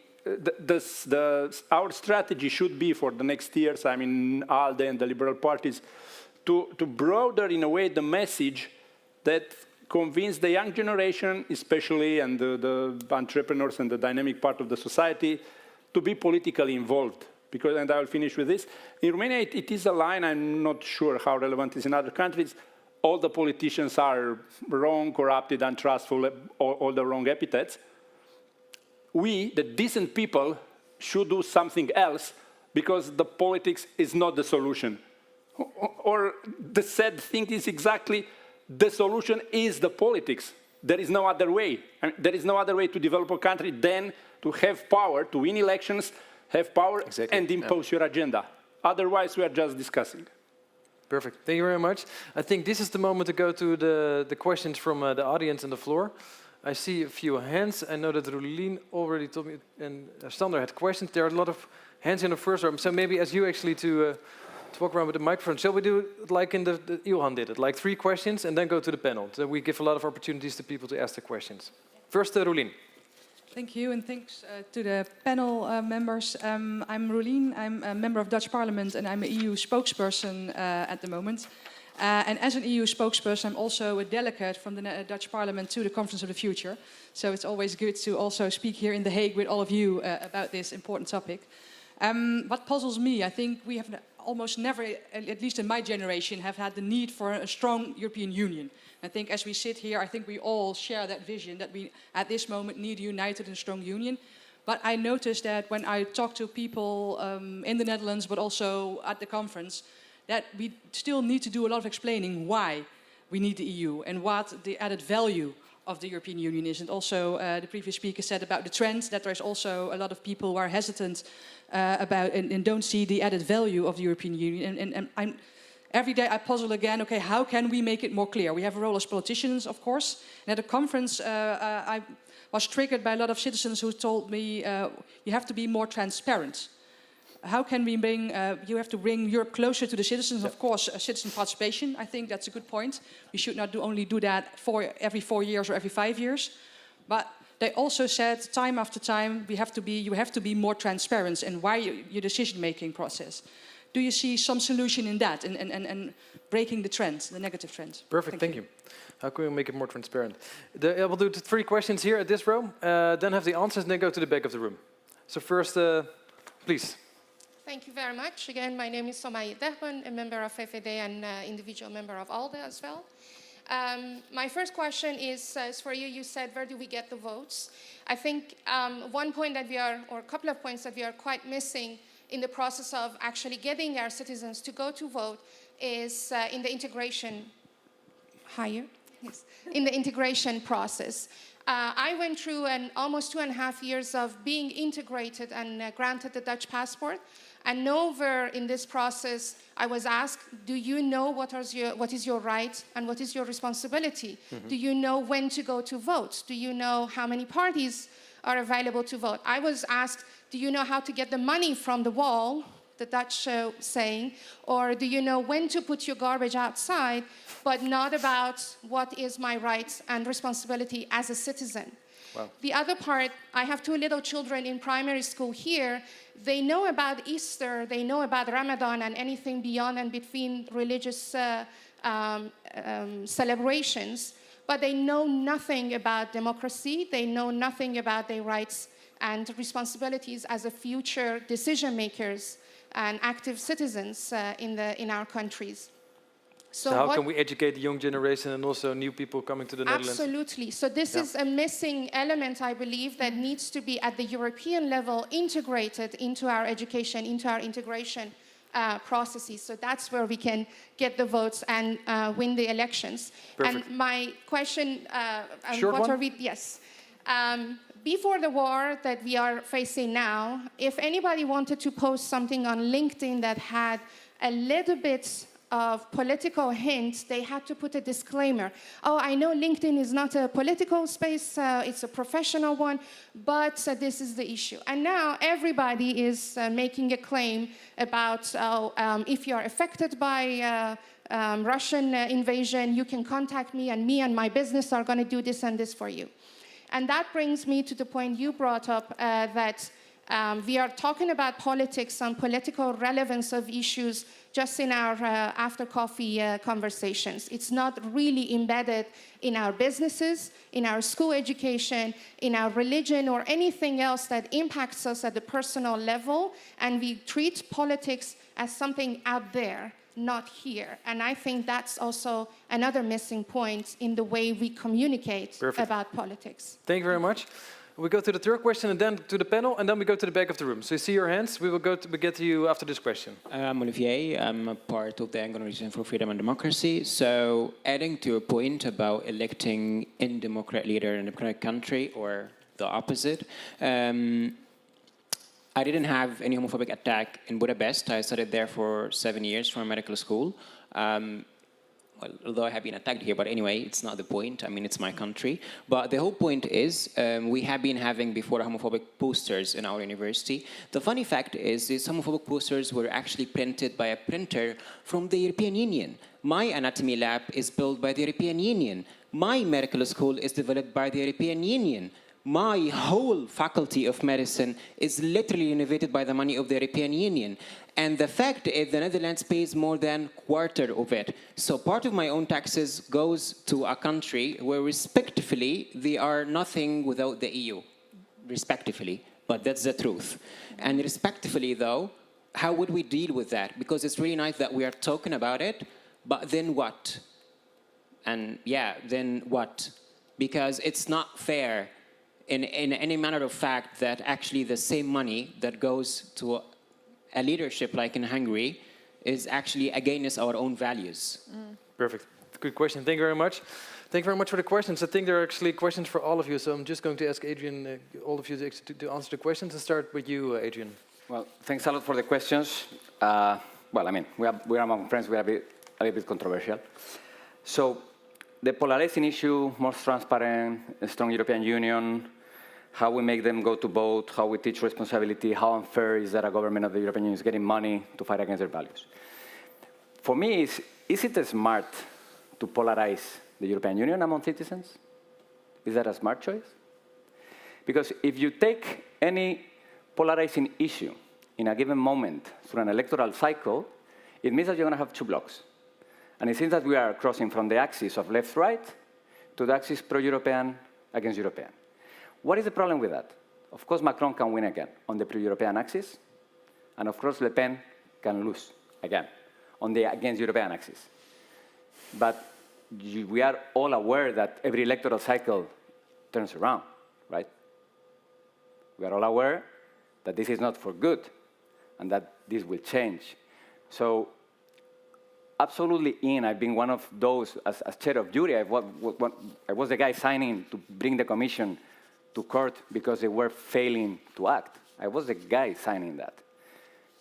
our strategy should be for the next years, I mean, ALDE and the liberal parties, to broaden in a way the message that convince the young generation, especially, and the entrepreneurs and the dynamic part of the society, to be politically involved. Because, and I will finish with this, in Romania it is a line, I'm not sure how relevant it is in other countries, all the politicians are wrong, corrupted, untrustful, all the wrong epithets. We, the decent people, should do something else because the politics is not the solution. Or the sad thing is exactly the solution is the politics. There is no other way. I mean, there is no other way to develop a country than to have power, to win elections, have power, and impose your agenda. Otherwise, we are just discussing. Perfect. Thank you very much. I think this is the moment to go to the questions from the audience on the floor. I see a few hands. I know that Roelien already told me, and Sander had questions. There are a lot of hands in the first row. So maybe as you actually to walk around with the microphone. Shall we do it like in the Ilhan did it, like 3 questions and then go to the panel? So we give a lot of opportunities to people to ask the questions. First, Roelien. Thank you, and thanks to the panel members. I'm Roelien, I'm a member of Dutch Parliament, and I'm an EU spokesperson at the moment. And as an EU spokesperson, I'm also a delegate from the Dutch Parliament to the Conference of the Future. So it's always good to also speak here in The Hague with all of you about this important topic. What puzzles me, I think we have almost never, at least in my generation, have had the need for a strong European Union. I think as we sit here, I think we all share that vision that we, at this moment, need a united and strong union. But I noticed that when I talk to people in the Netherlands, but also at the conference, that we still need to do a lot of explaining why we need the EU and what the added value of the European Union is. And also the previous speaker said about the trend, that there's also a lot of people who are hesitant about and don't see the added value of the European Union. And every day I puzzle again, okay, how can we make it more clear? We have a role as politicians, of course. And at the conference, I was triggered by a lot of citizens who told me, you have to be more transparent. How can we bring, you have to bring Europe closer to the citizens, of course, citizen participation. I think that's a good point. We should not only do that every 4 years or every 5 years. But they also said, time after time, you have to be more transparent in your decision-making process. Do you see some solution in that and breaking the trend, the negative trend? Perfect, thank you. How can we make it more transparent? We'll do 3 questions here at this row, then have the answers, and then go to the back of the room. So first, please. Thank you very much. Again, my name is Somaye Dehman, a member of FVD and individual member of ALDE as well. My first question is for you. You said, where do we get the votes? I think one point that or a couple of points that we are quite missing in the process of actually getting our citizens to go to vote is in the integration, in the integration process. I went through almost 2.5 years of being integrated and granted the Dutch passport. And nowhere in this process, I was asked, do you know what is your right and what is your responsibility? Do you know when to go to vote? Do you know how many parties are available to vote? I was asked, do you know how to get the money from the wall, the Dutch saying, or do you know when to put your garbage outside, but not about what is my rights and responsibility as a citizen? Wow. The other part, I have 2 little children in primary school here. They know about Easter, they know about Ramadan and anything beyond and between religious celebrations, but they know nothing about democracy, they know nothing about their rights and responsibilities as a future decision makers and active citizens in our countries. So how can we educate the young generation and also new people coming to the Netherlands? Absolutely. So this is a missing element, I believe, that needs to be at the European level integrated into our education, into our integration processes. So that's where we can get the votes and win the elections. Perfect. And my question, Short what one? are we? Yes. Before the war that we are facing now, if anybody wanted to post something on LinkedIn that had a little bit of political hints, they had to put a disclaimer. Oh, I know LinkedIn is not a political space, it's a professional one, but this is the issue. And now everybody is making a claim about if you are affected by Russian invasion, you can contact me and my business are going to do this and this for you. And that brings me to the point you brought up that we are talking about politics and political relevance of issues just in our after-coffee conversations. It's not really embedded in our businesses, in our school education, in our religion, or anything else that impacts us at the personal level, and we treat politics as something out there, not here. And I think that's also another missing point in the way we communicate about politics. Thank you very much. We go to the third question and then to the panel, and then we go to the back of the room. So you see your hands. We will get to you after this question. I'm Olivier. I'm a part of the Organization for Freedom and Democracy. So adding to your point about electing in democratic leader in a democratic country or the opposite, I didn't have any homophobic attack in Budapest. I studied there for 7 years from medical school. Well, although I have been attacked here, but anyway, it's not the point. I mean, it's my country. But the whole point is we have been having before homophobic posters in our university. The funny fact is these homophobic posters were actually printed by a printer from the European Union. My anatomy lab is built by the European Union. My medical school is developed by the European Union. My whole faculty of medicine is literally innovated by the money of the European Union. And the fact is the Netherlands pays more than a quarter of it. So part of my own taxes goes to a country where respectively they are nothing without the EU. Respectively. But that's the truth. And respectively though, how would we deal with that? Because it's really nice that we are talking about it, but then what? And yeah, then what? Because it's not fair in any manner of fact that actually the same money that goes to a leadership like in Hungary is actually against our own values. Perfect. Good question. Thank you very much. Thank you very much for the questions. I think there are actually questions for all of you, so I'm just going to ask Adrian, all of you to answer the questions, and start with you, Adrian. Well, thanks a lot for the questions. Well, I mean, we are among friends, we are a little bit controversial. So, the polarizing issue, more transparent, a strong European Union, how we make them go to vote, how we teach responsibility, how unfair is that a government of the European Union is getting money to fight against their values. For me, is it smart to polarize the European Union among citizens? Is that a smart choice? Because if you take any polarizing issue in a given moment through an electoral cycle, it means that you're going to have two blocks. And it seems that we are crossing from the axis of left-right to the axis pro-European against European. What is the problem with that? Of course, Macron can win again on the pro-European axis, and of course, Le Pen can lose again on the against European axis. But we are all aware that every electoral cycle turns around, right? We are all aware that this is not for good, and that this will change. So absolutely in. I've been one of those, as chair of jury, I was the guy signing to bring the Commission to court because they were failing to act. I was the guy signing that.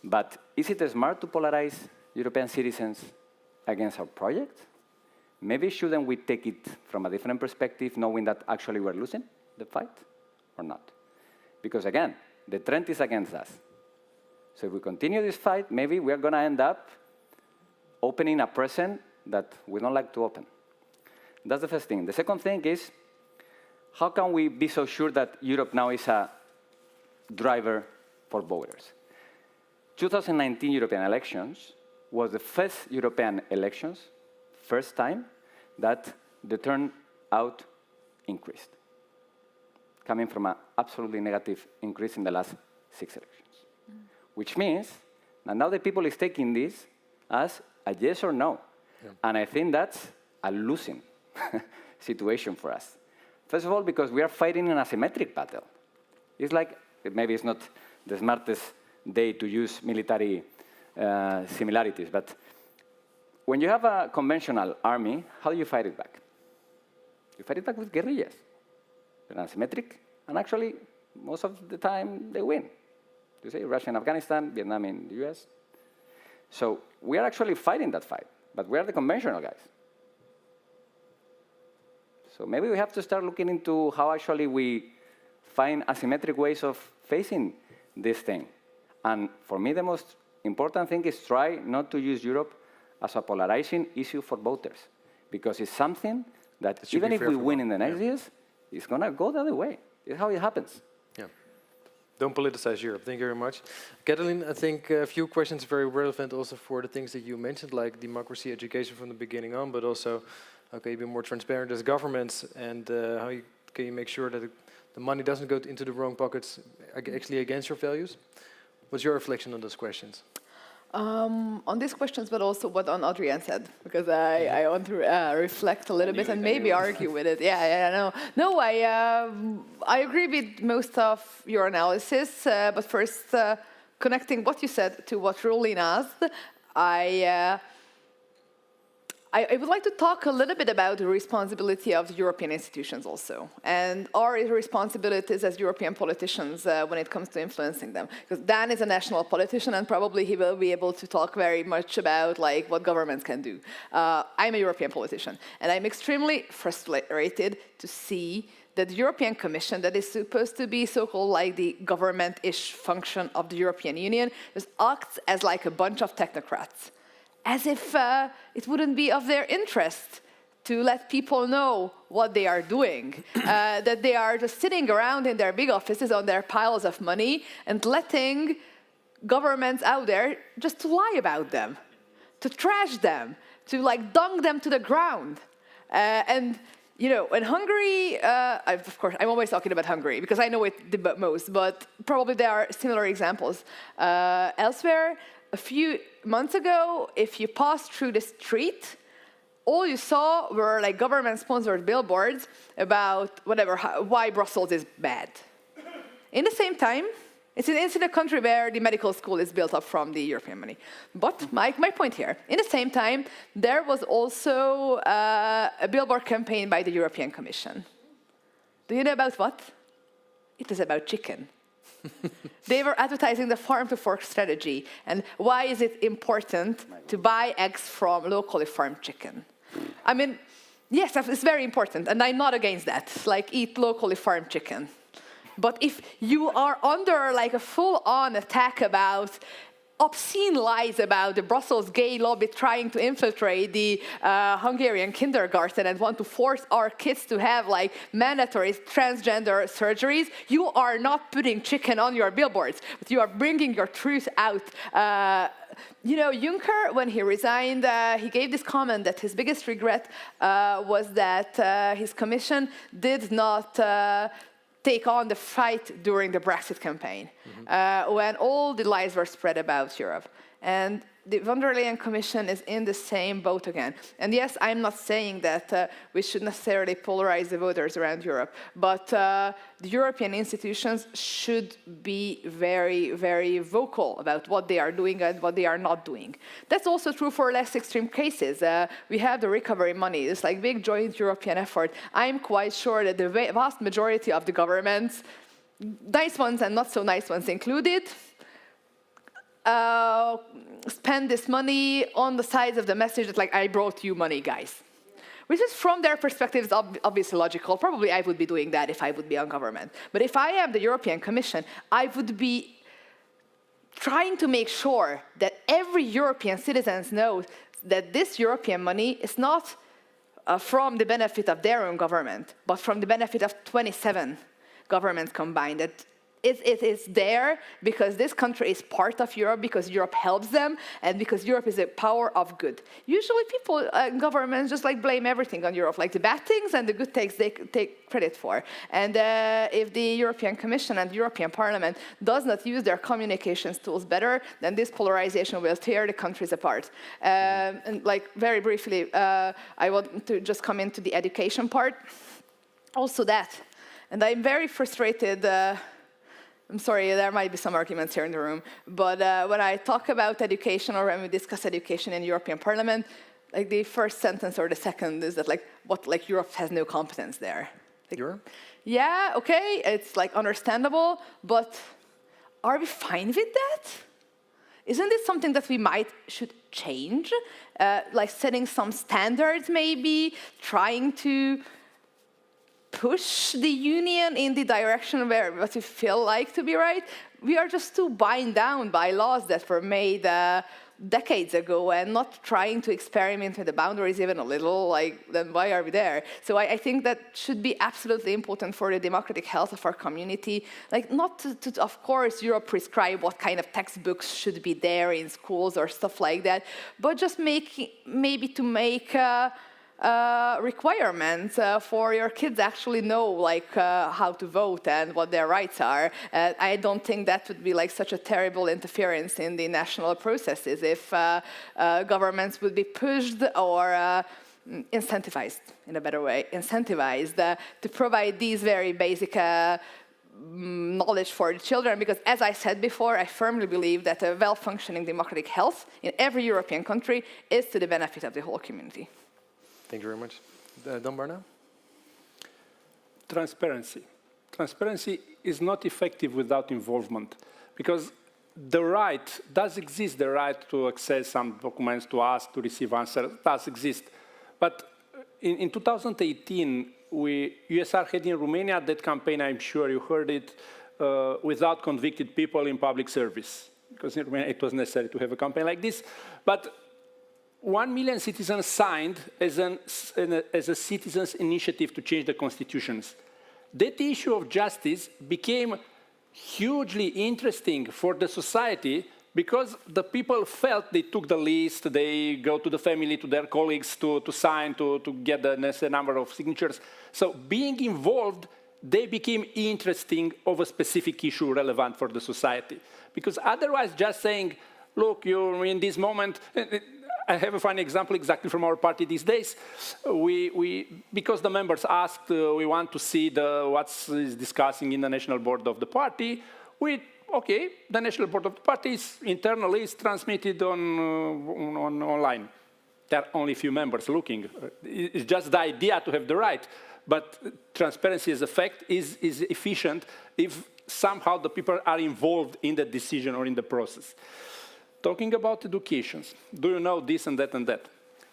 But is it smart to polarize European citizens against our project? Maybe shouldn't we take it from a different perspective, knowing that actually we're losing the fight, or not? Because again, the trend is against us. So if we continue this fight, maybe we're going to end up opening a present that we don't like to open. That's the first thing. The second thing is, how can we be so sure that Europe now is a driver for voters? 2019 European elections was the first European elections, first time, that the turnout increased, coming from an absolutely negative increase in the last 6 elections. Which means that now the people is taking this as a yes or no. Yeah. And I think that's a losing situation for us. First of all, because we are fighting an asymmetric battle. It's like, maybe it's not the smartest day to use military similarities, but when you have a conventional army, how do you fight it back? You fight it back with guerrillas. They're asymmetric, and actually, most of the time, they win. You see, Russia in Afghanistan, Vietnam in the US. So we are actually fighting that fight, but we are the conventional guys. So maybe we have to start looking into how actually we find asymmetric ways of facing this thing. And for me, the most important thing is try not to use Europe as a polarizing issue for voters, because it's something that even if we win in the next years, it's going to go the other way. It's how it happens. Yeah. Don't politicize Europe. Thank you very much. Katalin, I think a few questions very relevant also for the things that you mentioned, like democracy, education from the beginning on, but also how can you be more transparent as governments, and can you make sure that the money doesn't go into the wrong pockets, actually against your values? What's your reflection on those questions? On these questions, but also what Adrian said, because I want to reflect a little bit and maybe argue with it. No, I agree with most of your analysis, but first, connecting what you said to what Rolin asked, I would like to talk a little bit about the responsibility of the European institutions also, and our responsibilities as European politicians when it comes to influencing them. Because Dan is a national politician, and probably he will be able to talk very much about what governments can do. I'm a European politician, and I'm extremely frustrated to see that the European Commission, that is supposed to be so-called like the government-ish function of the European Union, just acts as like a bunch of technocrats, as if it wouldn't be of their interest to let people know what they are doing, that they are just sitting around in their big offices on their piles of money and letting governments out there just to lie about them, to trash them, to dunk them to the ground. And in Hungary, of course, I'm always talking about Hungary because I know it the most, but probably there are similar examples elsewhere. A few months ago, if you passed through the street, all you saw were government-sponsored billboards about why Brussels is bad. In the same time, it's in a country where the medical school is built up from the European money. But my point here, in the same time, there was also a billboard campaign by the European Commission. Do you know about what? It was about chicken. They were advertising the farm-to-fork strategy, and why is it important to buy eggs from locally farmed chicken? I mean, yes, it's very important, and I'm not against that, eat locally farmed chicken. But if you are under a full-on attack about obscene lies about the Brussels gay lobby trying to infiltrate the Hungarian kindergarten and want to force our kids to have mandatory transgender surgeries, you are not putting chicken on your billboards, but you are bringing your truth out. Juncker, when he resigned, he gave this comment that his biggest regret was that his commission did not take on the fight during the Brexit campaign, when all the lies were spread about Europe. And the von der Leyen Commission is in the same boat again. And yes, I'm not saying that we should necessarily polarize the voters around Europe, but the European institutions should be very, very vocal about what they are doing and what they are not doing. That's also true for less extreme cases. We have the recovery money. It's like big joint European effort. I'm quite sure that the vast majority of the governments, nice ones and not so nice ones included, spend this money on the sides of the message that, like, I brought you money, guys. Which is, from their perspective, is obviously logical. Probably I would be doing that if I would be on government. But if I am the European Commission, I would be trying to make sure that every European citizen knows that this European money is not from the benefit of their own government, but from the benefit of 27 governments combined. That it is there because this country is part of Europe, because Europe helps them, and because Europe is a power of good. Usually people, governments just like blame everything on Europe, like the bad things and the good things they take credit for. And if the European Commission and the European Parliament does not use their communications tools better, then this polarization will tear the countries apart. And like very briefly, I want to just come into the education part. Also that, and I'm very frustrated. I'm sorry, there might be some arguments here in the room, but when I talk about education or when we discuss education in European Parliament, like the first sentence or the second is that like Europe has no competence there. Like, Europe? Yeah, okay, it's like understandable, but are we fine with that? Isn't this something that we should change? Like setting some standards maybe, trying to push the union in the direction where what we feel like to be right. We are just too bound down by laws that were made decades ago and not trying to experiment with the boundaries even a little, like, then why are we there? So I think that should be absolutely important for the democratic health of our community. Like, not to of course, Europe prescribe what kind of textbooks should be there in schools or stuff like that, but just maybe to make requirements for your kids actually know like how to vote and what their rights are. I don't think that would be like such a terrible interference in the national processes if governments would be pushed or incentivized, in a better way, incentivized to provide these very basic knowledge for the children, because as I said before, I firmly believe that a well-functioning democratic health in every European country is to the benefit of the whole community. Thank you very much. Don Barna? Transparency. Transparency is not effective without involvement, because the right does exist, the right to access some documents, to ask, to receive answers, does exist. But in 2018, USR had in Romania that campaign, I'm sure you heard it, without convicted people in public service, because in Romania it was necessary to have a campaign like this. But 1 million citizens signed as a citizens' initiative to change the constitutions. That issue of justice became hugely interesting for the society because the people felt they took the list, they go to the family, to their colleagues to sign, to get the necessary number of signatures. So being involved, they became interesting of a specific issue relevant for the society. Because otherwise just saying, look, you're in this moment, I have a funny example exactly from our party these days. Because the members asked, we want to see what is discussing in the national board of the party, okay, the national board of the party internally is transmitted online. There are only a few members looking. It's just the idea to have the right. But transparency as a fact is efficient if somehow the people are involved in the decision or in the process. Talking about education, do you know this and that and that?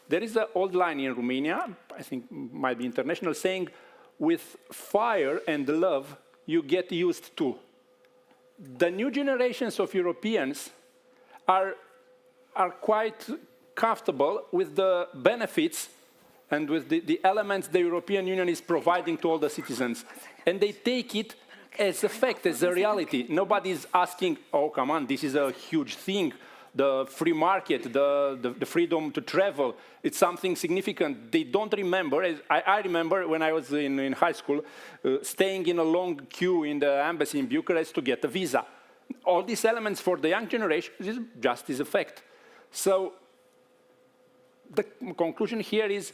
There is an old line in Romania, I think might be international, saying, with fire and love, you get used to. The new generations of Europeans are quite comfortable with the benefits and with the elements the European Union is providing to all the citizens. And they take it as a fact, as a reality. Nobody is asking, oh, come on, this is a huge thing. The free market, the freedom to travel, it's something significant. They don't remember. I remember when I was in high school, staying in a long queue in the embassy in Bucharest to get a visa. All these elements for the young generation is just as a fact. So the conclusion here is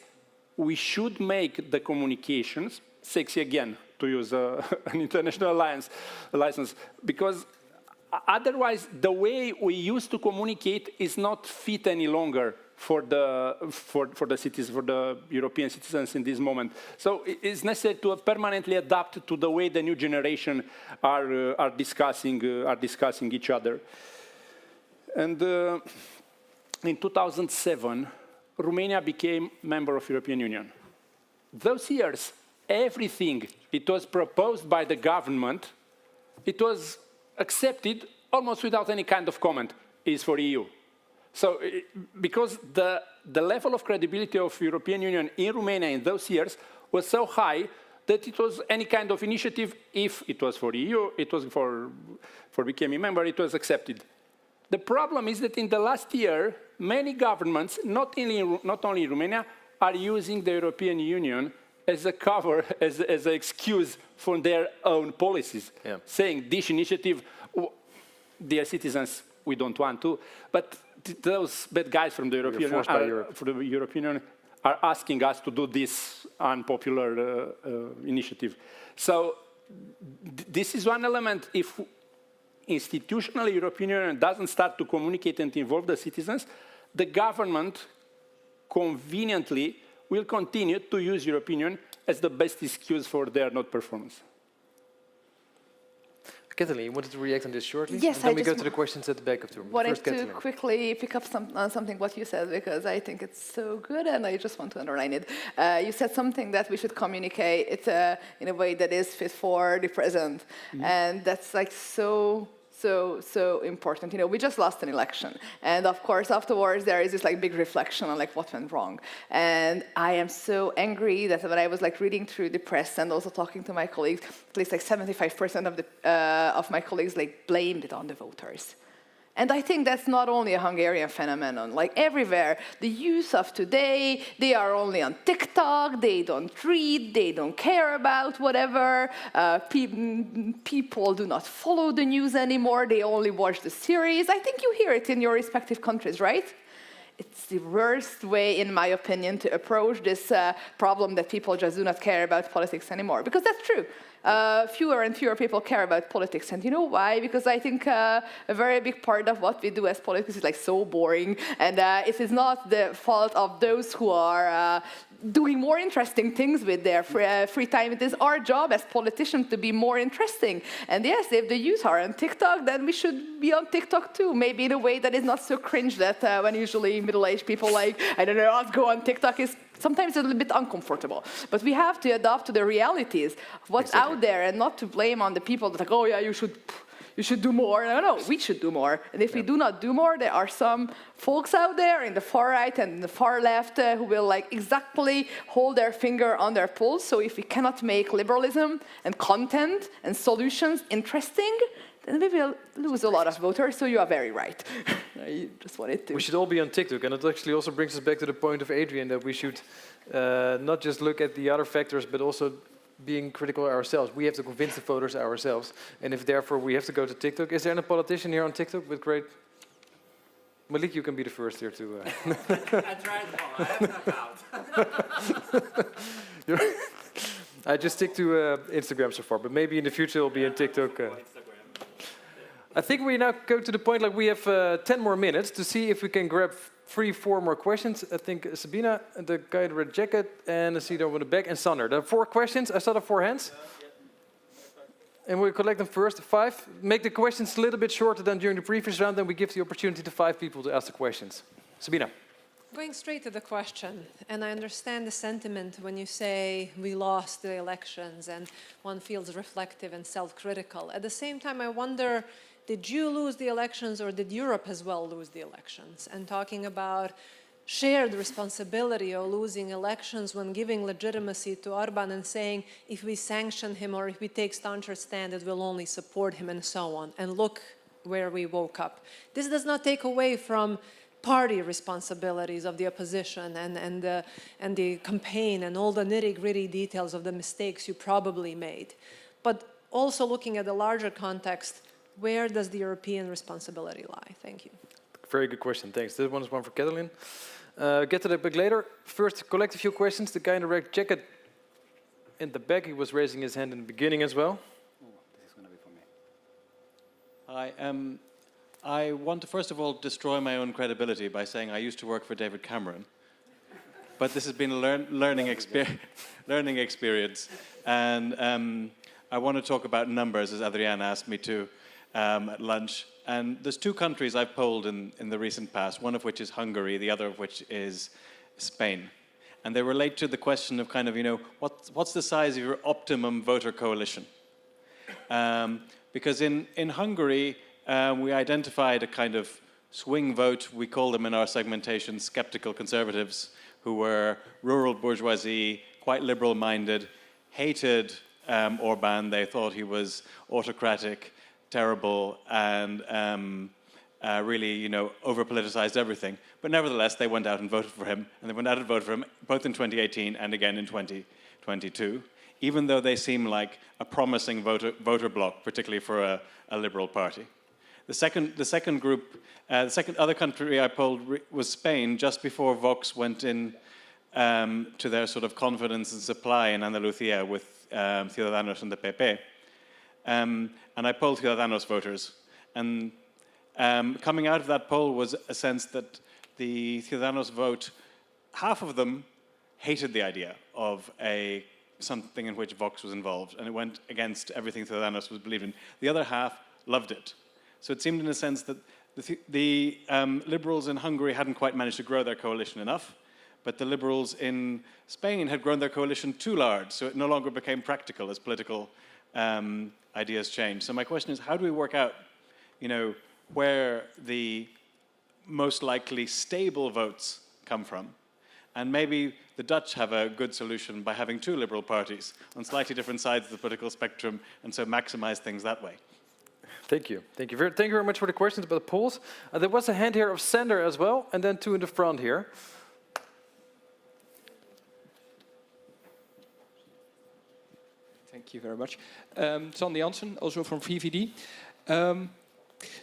we should make the communications sexy again, to use an international license, because otherwise the way we used to communicate is not fit any longer for the cities, for the European citizens in this moment. So it's necessary to permanently adapt to the way the new generation are discussing each other. And in 2007, Romania became member of European Union. Those years, everything it was proposed by the government, it was accepted almost without any kind of comment, is for EU. So, because the level of credibility of European Union in Romania in those years was so high that it was any kind of initiative, if it was for EU, it was for becoming a member, it was accepted. The problem is that in the last year, many governments, not only in Romania, are using the European Union as a cover, as an excuse for their own policies, saying this initiative, dear citizens, we don't want to, but those bad guys from the European Union are asking us to do this unpopular initiative. So this is one element. If institutionally European Union doesn't start to communicate and involve the citizens, the government conveniently will continue to use European Union as the best excuse for their not performance. Kathleen, you wanted to react on this shortly? Yes, and then we go to the questions at the back of the room. Wanted to quickly pick up on something what you said, because I think it's so good and I just want to underline it. You said something that we should communicate it in a way that is fit for the present. And that's like so important. You know, we just lost an election. And of course, afterwards, there is this like big reflection on like what went wrong. And I am so angry that when I was like reading through the press and also talking to my colleagues, at least like 75% of my colleagues like blamed it on the voters. And I think that's not only a Hungarian phenomenon. Like everywhere, the youth of today, they are only on TikTok, they don't read, they don't care about whatever. People do not follow the news anymore, they only watch the series. I think you hear it in your respective countries, right? It's the worst way, in my opinion, to approach this problem that people just do not care about politics anymore. Because that's true. Fewer and fewer people care about politics. And you know why? Because I think a very big part of what we do as politics is like so boring. And it is not the fault of those who are doing more interesting things with their free time. It is our job as politicians to be more interesting. And yes, if the youth are on TikTok, then we should be on TikTok too. Maybe in a way that is not so cringe that when usually middle-aged people like, I don't know, I'll go on TikTok is sometimes a little bit uncomfortable. But we have to adapt to the realities of what's out there and not to blame on the people that like, oh yeah, you should do more. No, we should do more. And if we do not do more, there are some folks out there in the far right and in the far left who will like exactly hold their finger on their pulse. So if we cannot make liberalism and content and solutions interesting, then we will lose a lot of voters. So you are very right. I just wanted to. We should all be on TikTok. And it actually also brings us back to the point of Adrian that we should not just look at the other factors, but also being critical ourselves. We have to convince the voters ourselves. And if therefore we have to go to TikTok, is there a politician here on TikTok with great... Malik, you can be the first here to... I tried more, I have knocked out. I just stick to Instagram so far, but maybe in the future it'll be on TikTok. I think we now go to the point, like we have 10 more minutes to see if we can grab 3-4 more questions. I think Sabina, the guy in the red jacket, and I see there on the back, and Sander. There are 4 questions. I saw the 4 hands. And we'll collect them first, 5. Make the questions a little bit shorter than during the previous round, then we give the opportunity to 5 people to ask the questions. Sabina. Going straight to the question, and I understand the sentiment when you say we lost the elections and one feels reflective and self-critical. At the same time, I wonder, did you lose the elections or did Europe as well lose the elections? And talking about shared responsibility of losing elections when giving legitimacy to Orban and saying if we sanction him or if we take stauncher stand, it will only support him and so on. And look where we woke up. This does not take away from party responsibilities of the opposition and the campaign and all the nitty-gritty details of the mistakes you probably made. But also looking at the larger context, where does the European responsibility lie? Thank you. very good question. Thanks. This one is one for Katalin. Get to that back later. First, collect a few questions. The guy in the red jacket in the back, he was raising his hand in the beginning as well. This is going to be for me. Hi. I want to first of all destroy my own credibility by saying I used to work for David Cameron. But this has been a learning experience. And I want to talk about numbers, as Adriaan asked me to at lunch. And there's two countries I've polled in the recent past, one of which is Hungary, the other of which is Spain. And they relate to the question of kind of, you know, what's the size of your optimum voter coalition? Because in Hungary, we identified a kind of swing vote. We call them in our segmentation skeptical conservatives, who were rural bourgeoisie, quite liberal-minded, hated Orban. They thought he was autocratic, terrible, and really, you know, over-politicized everything. But nevertheless, they went out and voted for him, and they went out and voted for him both in 2018 and again in 2022, even though they seem like a voter bloc, particularly for a liberal party. The second other country I polled was Spain, just before Vox went in to their sort of confidence and supply in Andalusia with Ciudadanos and the PP. And I polled Ciudadanos voters. And coming out of that poll was a sense that the Ciudadanos vote, half of them hated the idea of something in which Vox was involved, and it went against everything Ciudadanos was believed in. The other half loved it. So it seemed in a sense that the liberals in Hungary hadn't quite managed to grow their coalition enough, but the liberals in Spain had grown their coalition too large, so it no longer became practical as political ideas changed. So my question is, how do we work out, you know, where the most likely stable votes come from? And maybe the Dutch have a good solution by having two liberal parties on slightly different sides of the political spectrum, and so maximize things that way. Thank you. Thank you very much for the questions about the polls. There was a hand here of Sander as well, and then two in the front here. Thank you very much. Sander Jansen, also from VVD.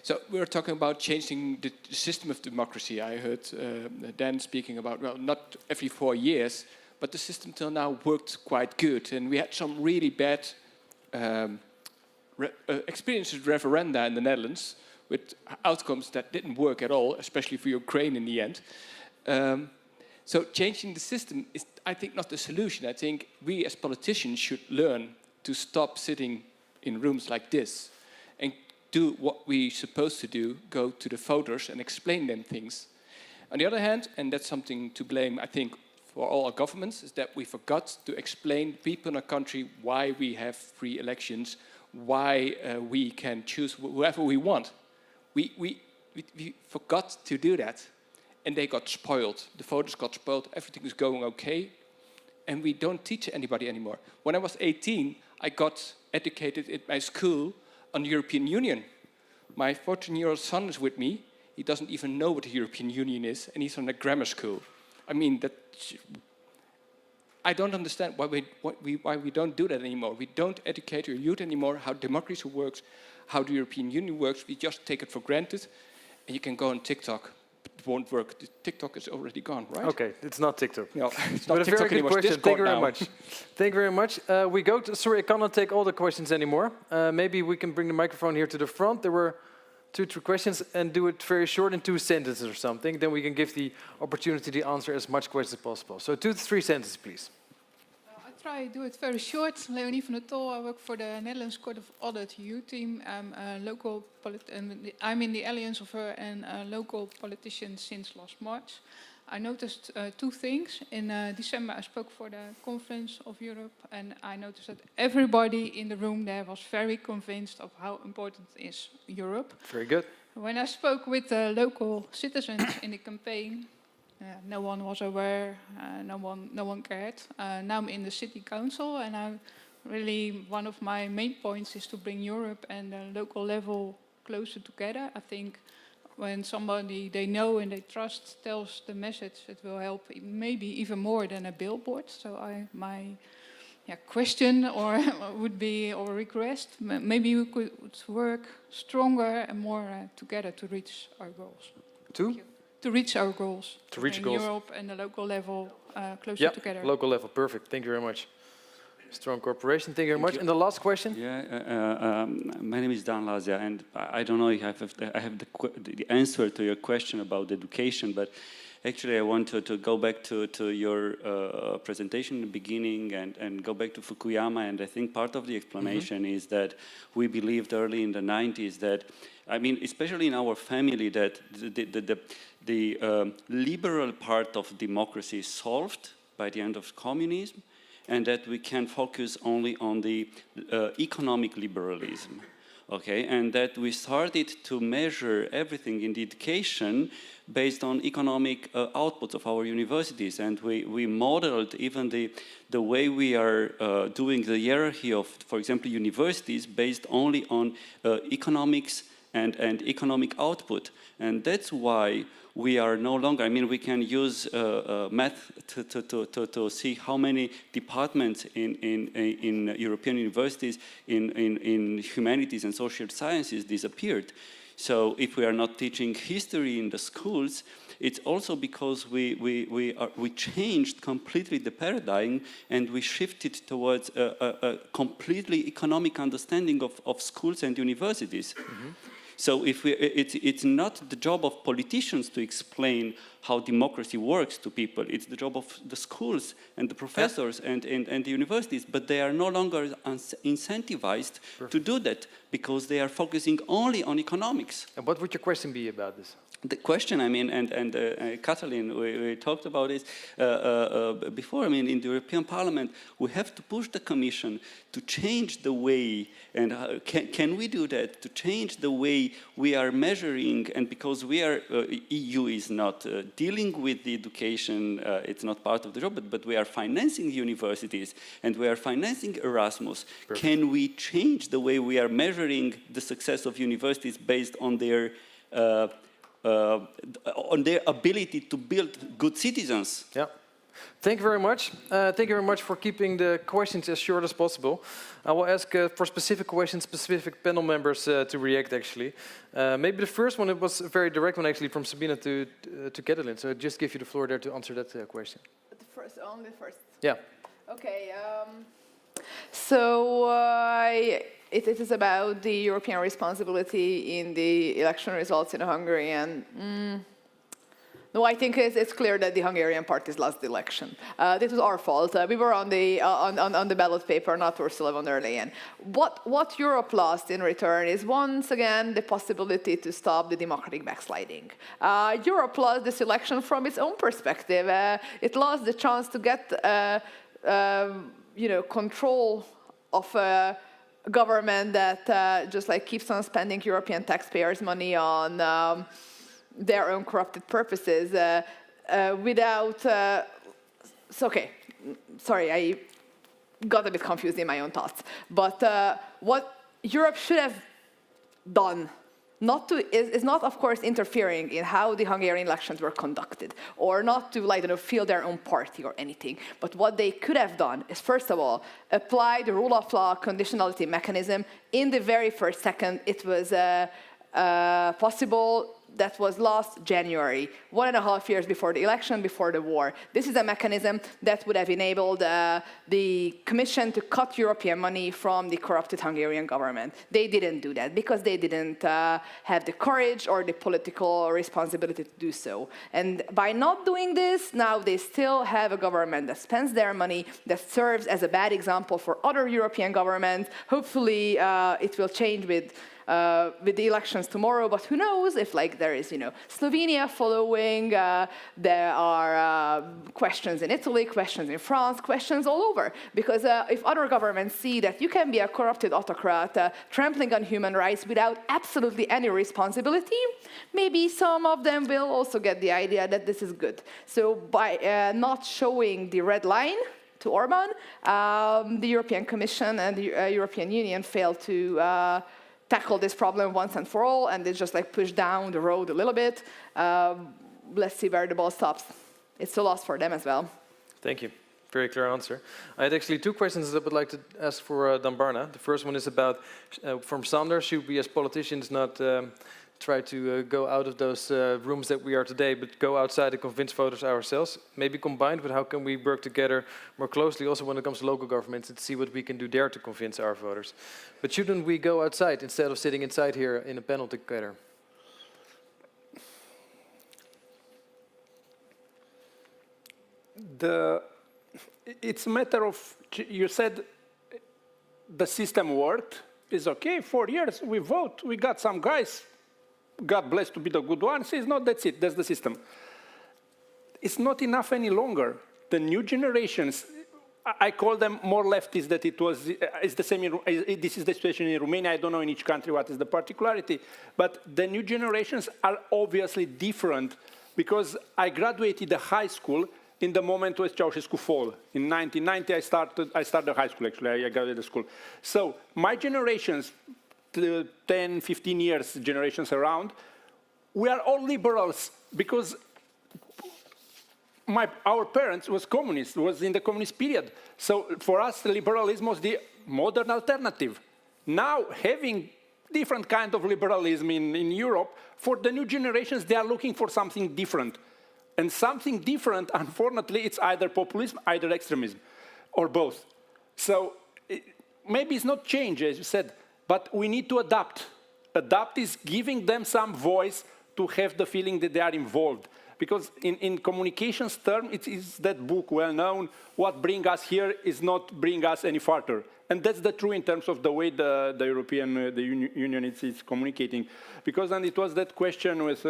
So we're talking about changing the system of democracy. I heard Dan speaking about, well, not every 4 years, but the system till now worked quite good. And we had some really bad experiences with referenda in the Netherlands with outcomes that didn't work at all, especially for Ukraine in the end. So changing the system is, I think, not the solution. I think we as politicians should learn to stop sitting in rooms like this and do what we're supposed to do, go to the voters and explain them things. On the other hand, and that's something to blame, I think, for all our governments, is that we forgot to explain to people in our country why we have free elections, why we can choose whoever we want. We forgot to do that, and they got spoiled. The voters got spoiled, everything was going okay, and we don't teach anybody anymore. When I was 18, I got educated at my school on the European Union. My 14-year-old son is with me. He doesn't even know what the European Union is, and he's on a grammar school. I mean, I don't understand why we don't do that anymore. We don't educate our youth anymore how democracy works, how the European Union works. We just take it for granted. And you can go on TikTok. It won't work. The TikTok is already gone, right? Okay, it's not TikTok. No, it's not but TikTok a very good anymore. question. Thank you very now. much. Thank you very much. We go to, sorry, I cannot take all the questions anymore. Maybe we can bring the microphone here to the front. There were 2-3 questions, and do it very short in 2 sentences or something. Then we can give the opportunity to answer as much questions as possible. So 2 to 3 sentences, please. I try to do it very short. Leonie van der Tol, I work for the Netherlands Court of Audit EU team. I'm a local I'm in the alliance of her and a local politician since last March. I noticed 2 things. In December, I spoke for the Conference of Europe, and I noticed that everybody in the room there was very convinced of how important is Europe. Very good. When I spoke with the local citizens in the campaign, no one was aware, no one cared. Now I'm in the city council, and one of my main points is to bring Europe and the local level closer together. I think when somebody they know and they trust tells the message, it will help maybe even more than a billboard. So my question would be, or request, maybe we could work stronger and more together to reach our goals. To reach our goals. To reach in goals. Europe and the local level closer Yeah, together. local level, perfect. Thank you very much. Strong cooperation, thank you very much. And the last question? Yeah, my name is Dan Lazia, and I don't know if I have the answer to your question about education, but actually I want to go back to your presentation in the beginning and go back to Fukuyama, and I think part of the explanation is that we believed early in the 90s that, I mean, especially in our family, that the liberal part of democracy is solved by the end of communism, and that we can focus only on the economic liberalism, okay? And that we started to measure everything in the education based on economic outputs of our universities, and we modeled even the way we are doing the hierarchy of, for example, universities based only on economics and economic output. And that's why we are no longer, I mean, we can use math to see how many departments in European universities in humanities and social sciences disappeared. So if we are not teaching history in the schools, it's also because we changed completely the paradigm, and we shifted towards a completely economic understanding of schools and universities. So it's not the job of politicians to explain how democracy works to people. It's the job of the schools and the professors and the universities, but they are no longer incentivized to do that because they are focusing only on economics. And what would your question be about this? The question, I mean, and Katalin, we talked about this before. I mean, in the European Parliament, we have to push the Commission to change the way, and can we do that, to change the way we are measuring, and because we are, EU is not dealing with the education, it's not part of the job, but we are financing universities, and we are financing Erasmus. Perfect. Can we change the way we are measuring the success of universities based on their ability to build good citizens? Yeah. Thank you very much. Thank you very much for keeping the questions as short as possible. I will ask for specific questions, specific panel members to react, actually. Maybe the first one, it was a very direct one, actually, from Sabina to Katalin. So I just give you the floor there to answer that question. The first, only first? Yeah. Okay. So it is about the European responsibility in the election results in Hungary, and no, I think it's clear that the Hungarian parties lost the election. This was our fault. We were on the ballot paper, not Ursula von der Leyen. What Europe lost in return is once again the possibility to stop the democratic backsliding. Europe lost this election from its own perspective. It lost the chance to get control of a government that just like keeps on spending European taxpayers' money on their own corrupted purposes without... okay, sorry, I got a bit confused in my own thoughts. But what Europe should have done is not, of course, interfering in how the Hungarian elections were conducted, or not to, like, fill their own party or anything. But what they could have done is, first of all, apply the rule of law conditionality mechanism in the very first second it was possible. That was last January, 1.5 years before the election, before the war. This is a mechanism that would have enabled the Commission to cut European money from the corrupted Hungarian government. They didn't do that because they didn't have the courage or the political responsibility to do so. And by not doing this, now they still have a government that spends their money, that serves as a bad example for other European governments. Hopefully it will change with the elections tomorrow, but who knows if, like, there is, Slovenia following, there are questions in Italy, questions in France, questions all over. Because if other governments see that you can be a corrupted autocrat trampling on human rights without absolutely any responsibility, maybe some of them will also get the idea that this is good. So by not showing the red line to Orban, the European Commission and the European Union failed to tackle this problem once and for all, and they just like push down the road a little bit. Let's see where the ball stops. It's a loss for them as well. Thank you. Very clear answer. I had actually two questions that I would like to ask for Dan Barna. The first one is about, from Sander, should we as politicians not try to go out of those rooms that we are today, but go outside and convince voters ourselves, maybe combined with how can we work together more closely also when it comes to local governments and see what we can do there to convince our voters. But shouldn't we go outside instead of sitting inside here in a panel together? It's a matter of, you said the system worked, it's okay, 4 years, we vote, we got some guys, God bless to be the good ones, it's not, that's it, that's the system. It's not enough any longer. The new generations, I call them more leftists than it was, it's the same, this is the situation in Romania, I don't know in each country what is the particularity, but the new generations are obviously different because I graduated the high school in the moment when Ceausescu fall. In 1990, I started high school, actually, I graduated school. So my generations, 10, 15 years generations around, we are all liberals because our parents was communists, was in the communist period. So for us, the liberalism was the modern alternative. Now, having different kind of liberalism in Europe, for the new generations, they are looking for something different. And something different, unfortunately, it's either populism, either extremism, or both. So maybe it's not change, as you said, but we need to adapt. Adapt is giving them some voice to have the feeling that they are involved. Because in communications term, it is that book well known, what brings us here is not bring us any farther. And that's the true in terms of the way the European Union is communicating. Because then it was that question with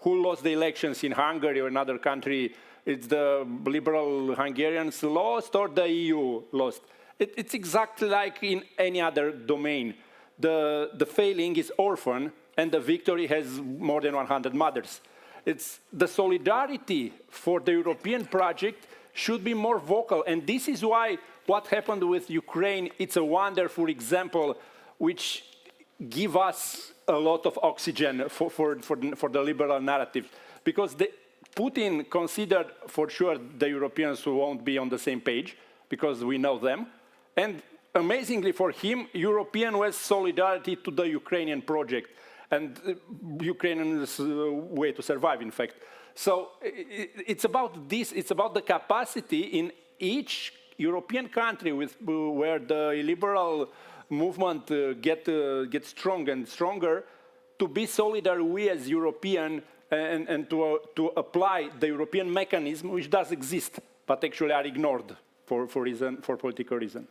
who lost the elections in Hungary or another country? It's the liberal Hungarians lost or the EU lost? It's exactly like in any other domain. The failing is orphan and the victory has more than 100 mothers. It's the solidarity for the European project should be more vocal. And this is why what happened with Ukraine, it's a wonderful example which give us a lot of oxygen for the liberal narrative. Because Putin considered for sure the Europeans who won't be on the same page, because we know them. And amazingly for him, European was solidarity to the Ukrainian project and Ukrainians' way to survive, in fact. So it's about this, it's about the capacity in each European country where the liberal movement gets stronger and stronger, to be solidary we as European and to apply the European mechanism which does exist, but actually are ignored for political reason.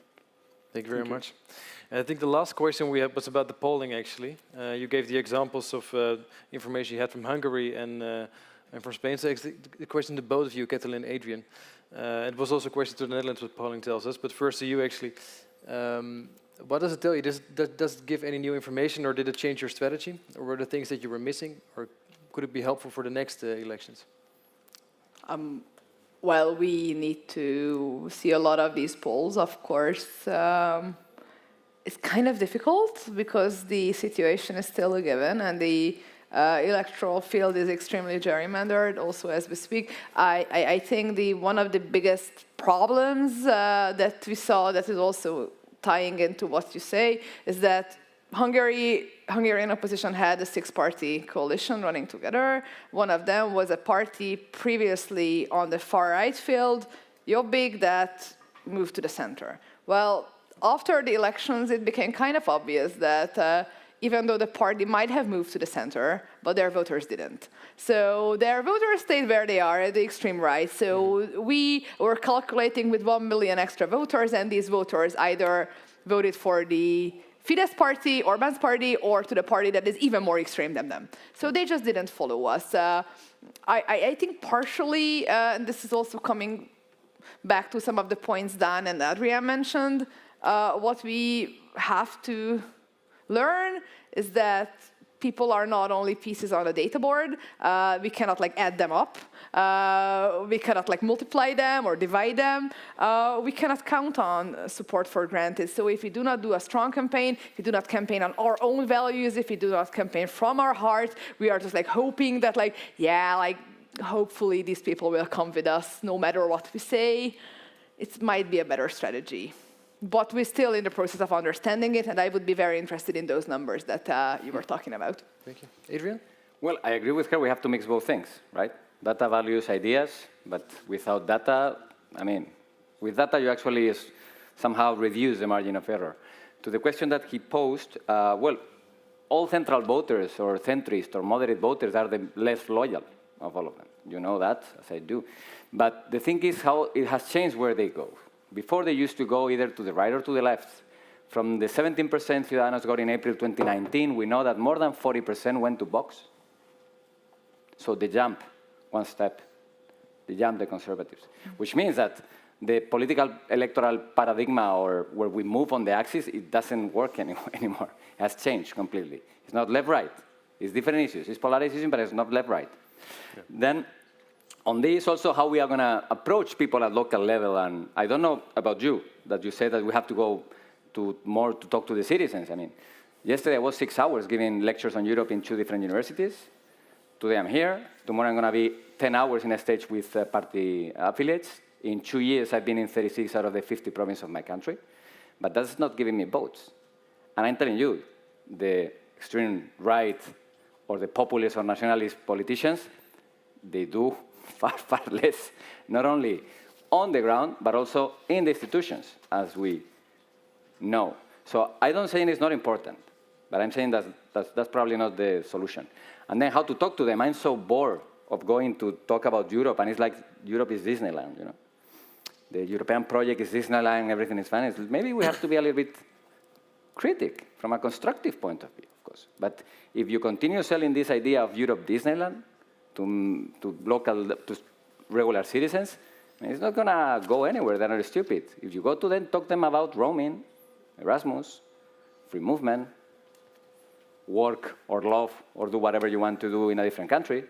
Thank you very much. And I think the last question we had was about the polling, actually. You gave the examples of information you had from Hungary and from Spain. So the question to both of you, Katalin and Adrian. It was also a question to the Netherlands, what polling tells us. But first to you, actually. What does it tell you? Does it give any new information, or did it change your strategy? Or were there things that you were missing? Or could it be helpful for the next elections? Well, we need to see a lot of these polls, of course. It's kind of difficult because the situation is still a given and the electoral field is extremely gerrymandered also as we speak. I think one of the biggest problems that we saw that is also tying into what you say is that Hungarian opposition had a 6-party coalition running together. One of them was a party previously on the far-right field, Jobbik, that moved to the center. Well, after the elections, it became kind of obvious that even though the party might have moved to the center, but their voters didn't. So their voters stayed where they are at the extreme right. So we were calculating with 1 million extra voters, and these voters either voted for the Fidesz party, Orbán's party, or to the party that is even more extreme than them. So they just didn't follow us. I think partially, and this is also coming back to some of the points Dan and Adrian mentioned, what we have to learn is that people are not only pieces on a data board. We cannot add them up. We cannot multiply them or divide them. We cannot count on support for granted. So if we do not do a strong campaign, if we do not campaign on our own values, if we do not campaign from our heart, we are just hoping that hopefully these people will come with us no matter what we say. It might be a better strategy. but we're still in the process of understanding it, and I would be very interested in those numbers that you were talking about. Thank you. Adrian? Well, I agree with her. We have to mix both things, right? Data values ideas, but without data, I mean, with data you actually somehow reduce the margin of error. To the question that he posed, well, all central voters or centrist or moderate voters are the less loyal of all of them. You know that, as I do. But the thing is how it has changed where they go. Before they used to go either to the right or to the left. From the 17% Ciudadanos got in April 2019, we know that more than 40% went to Vox. So they jump one step. They jump the conservatives. Which means that the political electoral paradigm, or where we move on the axis, it doesn't work anymore. It has changed completely. It's not left-right. It's different issues. It's polarization, but it's not left-right. Yeah. Then, on this also, how we are going to approach people at local level. And I don't know about you, that you said that we have to go more to talk to the citizens. I mean, yesterday I was 6 hours giving lectures on Europe in 2 different universities. Today I'm here. Tomorrow I'm going to be 10 hours in a stage with party affiliates. In 2 years, I've been in 36 out of the 50 provinces of my country. But that's not giving me votes. And I'm telling you, the extreme right or the populist or nationalist politicians, they do far, far less, not only on the ground, but also in the institutions, as we know. So I don't say it's not important, but I'm saying that's probably not the solution. And then how to talk to them. I'm so bored of going to talk about Europe, and it's like Europe is Disneyland, you know. The European project is Disneyland, everything is fine. Maybe we have to be a little bit critic from a constructive point of view, of course. But if you continue selling this idea of Europe Disneyland to regular citizens, it's not going to go anywhere. They're not stupid. If you go to them, talk to them about roaming, Erasmus, free movement, work or love or do whatever you want to do in a different country.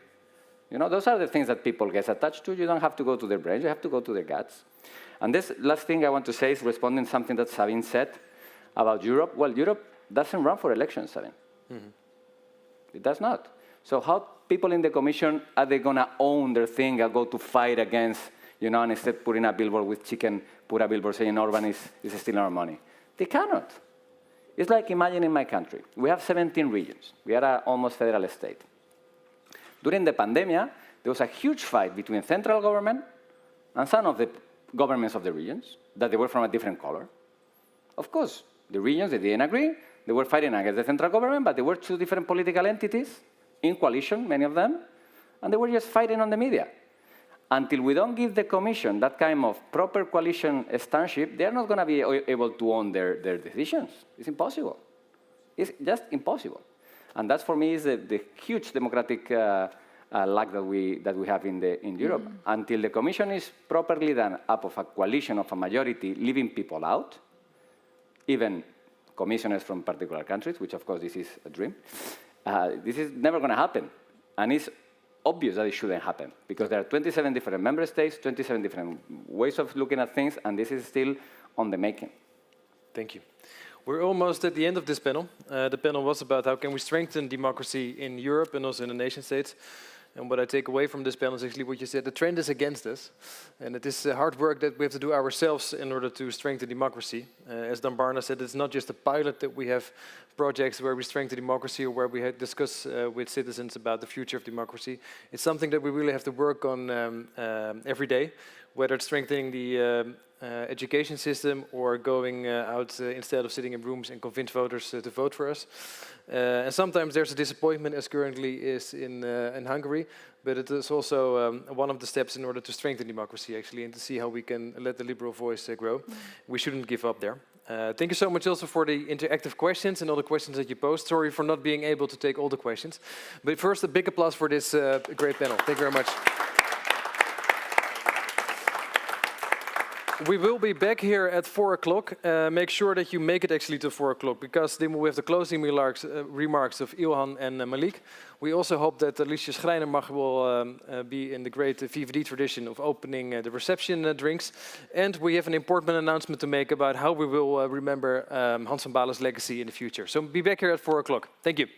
You know, those are the things that people get attached to. You don't have to go to their brains. You have to go to their guts. And this last thing I want to say is responding to something that Sabine said about Europe. Well, Europe doesn't run for elections, Sabine. Mm-hmm. It does not. So how people in the Commission, are they going to own their thing and go to fight against, you know, and instead putting a billboard with chicken, put a billboard saying Orban is stealing our money? They cannot. It's like imagine in my country. We have 17 regions. We are an almost federal state. During the pandemic, there was a huge fight between central government and some of the governments of the regions, that they were from a different color. Of course, the regions, they didn't agree. They were fighting against the central government, but they were 2 different political entities in coalition, many of them, and they were just fighting on the media. Until we don't give the Commission that kind of proper coalition stance-ship, they're not going to be able to own their decisions. It's impossible. It's just impossible. And that, for me, is the huge democratic lack that we have in Europe. Mm-hmm. Until the Commission is properly done up of a coalition of a majority, leaving people out, even commissioners from particular countries, which, of course, this is a dream, this is never going to happen. And it's obvious that it shouldn't happen, because there are 27 different member states, 27 different ways of looking at things, and this is still on the making. Thank you. We're almost at the end of this panel. The panel was about how can we strengthen democracy in Europe and also in the nation states. And what I take away from this panel is actually what you said. The trend is against us. And it is hard work that we have to do ourselves in order to strengthen democracy. As Dan Barna said, it's not just a pilot that we have projects where we strengthen democracy or where we discuss with citizens about the future of democracy. It's something that we really have to work on every day, whether it's strengthening the education system or going out instead of sitting in rooms and convince voters to vote for us. And sometimes there's a disappointment, as currently is in Hungary, but it is also one of the steps in order to strengthen democracy, actually, and to see how we can let the liberal voice grow. We shouldn't give up there. Thank you so much also for the interactive questions and all the questions that you posed. Sorry for not being able to take all the questions. But first, a big applause for this great panel. Thank you very much. We will be back here at 4 o'clock. Make sure that you make it actually to 4 o'clock, because then we have the closing remarks of Ilhan and Malik. We also hope that Alicia Schreinermach will be in the great VVD tradition of opening the reception drinks. And we have an important announcement to make about how we will remember Hans van Baalen's legacy in the future. So be back here at 4 o'clock. Thank you.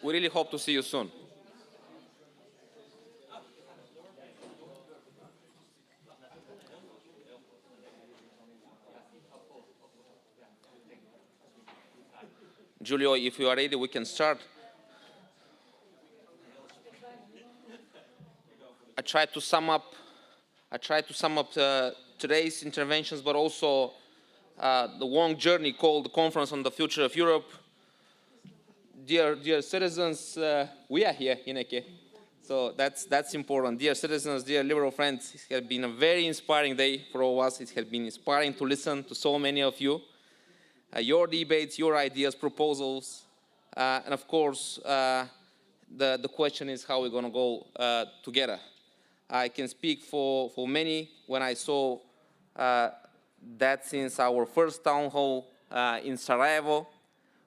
we really hope to see you soon. Giulio, if you are ready, we can start. I tried to sum up today's interventions, but also the long journey called the Conference on the Future of Europe. Dear citizens, we are here, Ineke. So that's important. Dear citizens, dear liberal friends, it has been a very inspiring day for all of us. It has been inspiring to listen to so many of you. Your debates, your ideas, proposals, and of course, the question is how we're going to go together. I can speak for many when I saw that since our first town hall in Sarajevo,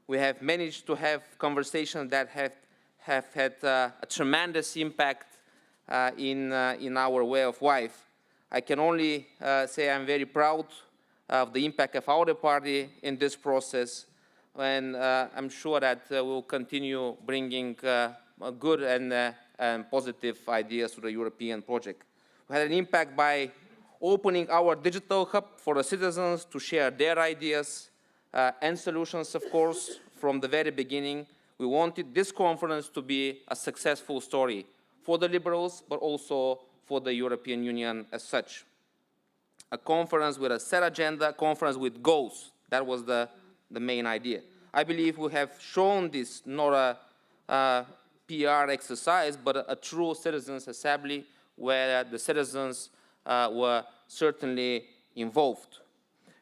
we have managed to have conversations that have had a tremendous impact in our way of life. I can only say I'm very proud of the impact of our party in this process, and I'm sure that we'll continue bringing good and positive ideas to the European project. We had an impact by opening our digital hub for the citizens to share their ideas and solutions, of course. From the very beginning, we wanted this conference to be a successful story for the liberals, but also for the European Union as such. A conference with a set agenda, a conference with goals. That was the main idea. I believe we have shown this, not a PR exercise, but a true citizens' assembly where the citizens were certainly involved.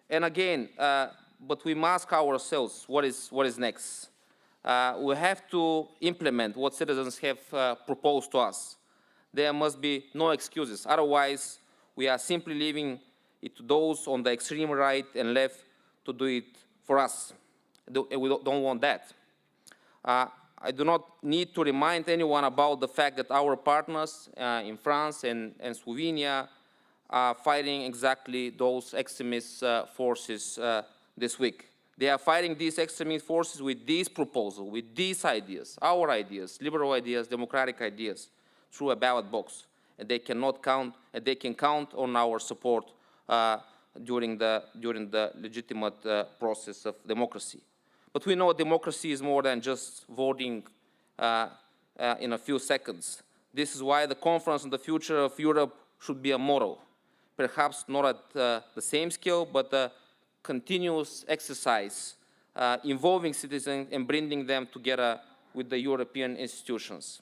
And again, but we must ask ourselves, what is next? We have to implement what citizens have proposed to us. There must be no excuses. Otherwise, we are simply leaving it to those on the extreme right and left to do it for us. We don't want that. I do not need to remind anyone about the fact that our partners in France and Slovenia are fighting exactly those extremist forces this week. They are fighting these extremist forces with these proposals, with these ideas, our ideas, liberal ideas, democratic ideas, through a ballot box. And they cannot count, and they can count on our support during the legitimate process of democracy. But we know democracy is more than just voting in a few seconds. This is why the Conference on the Future of Europe should be a model. Perhaps not at the same scale, but a continuous exercise involving citizens and bringing them together with the European institutions.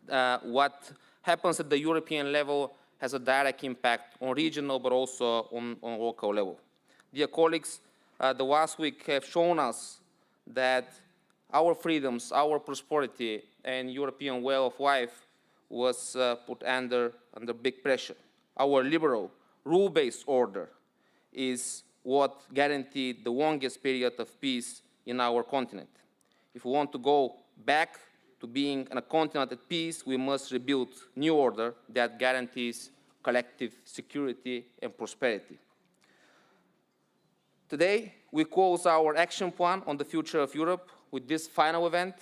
What happens at the European level has a direct impact on regional, but also on local level. Dear colleagues, the last week have shown us that our freedoms, our prosperity, and European way of life was put under big pressure. Our liberal, rule-based order is what guaranteed the longest period of peace in our continent. If we want to go back to being a continent at peace, we must rebuild new order that guarantees collective security and prosperity. Today, we close our action plan on the future of Europe with this final event,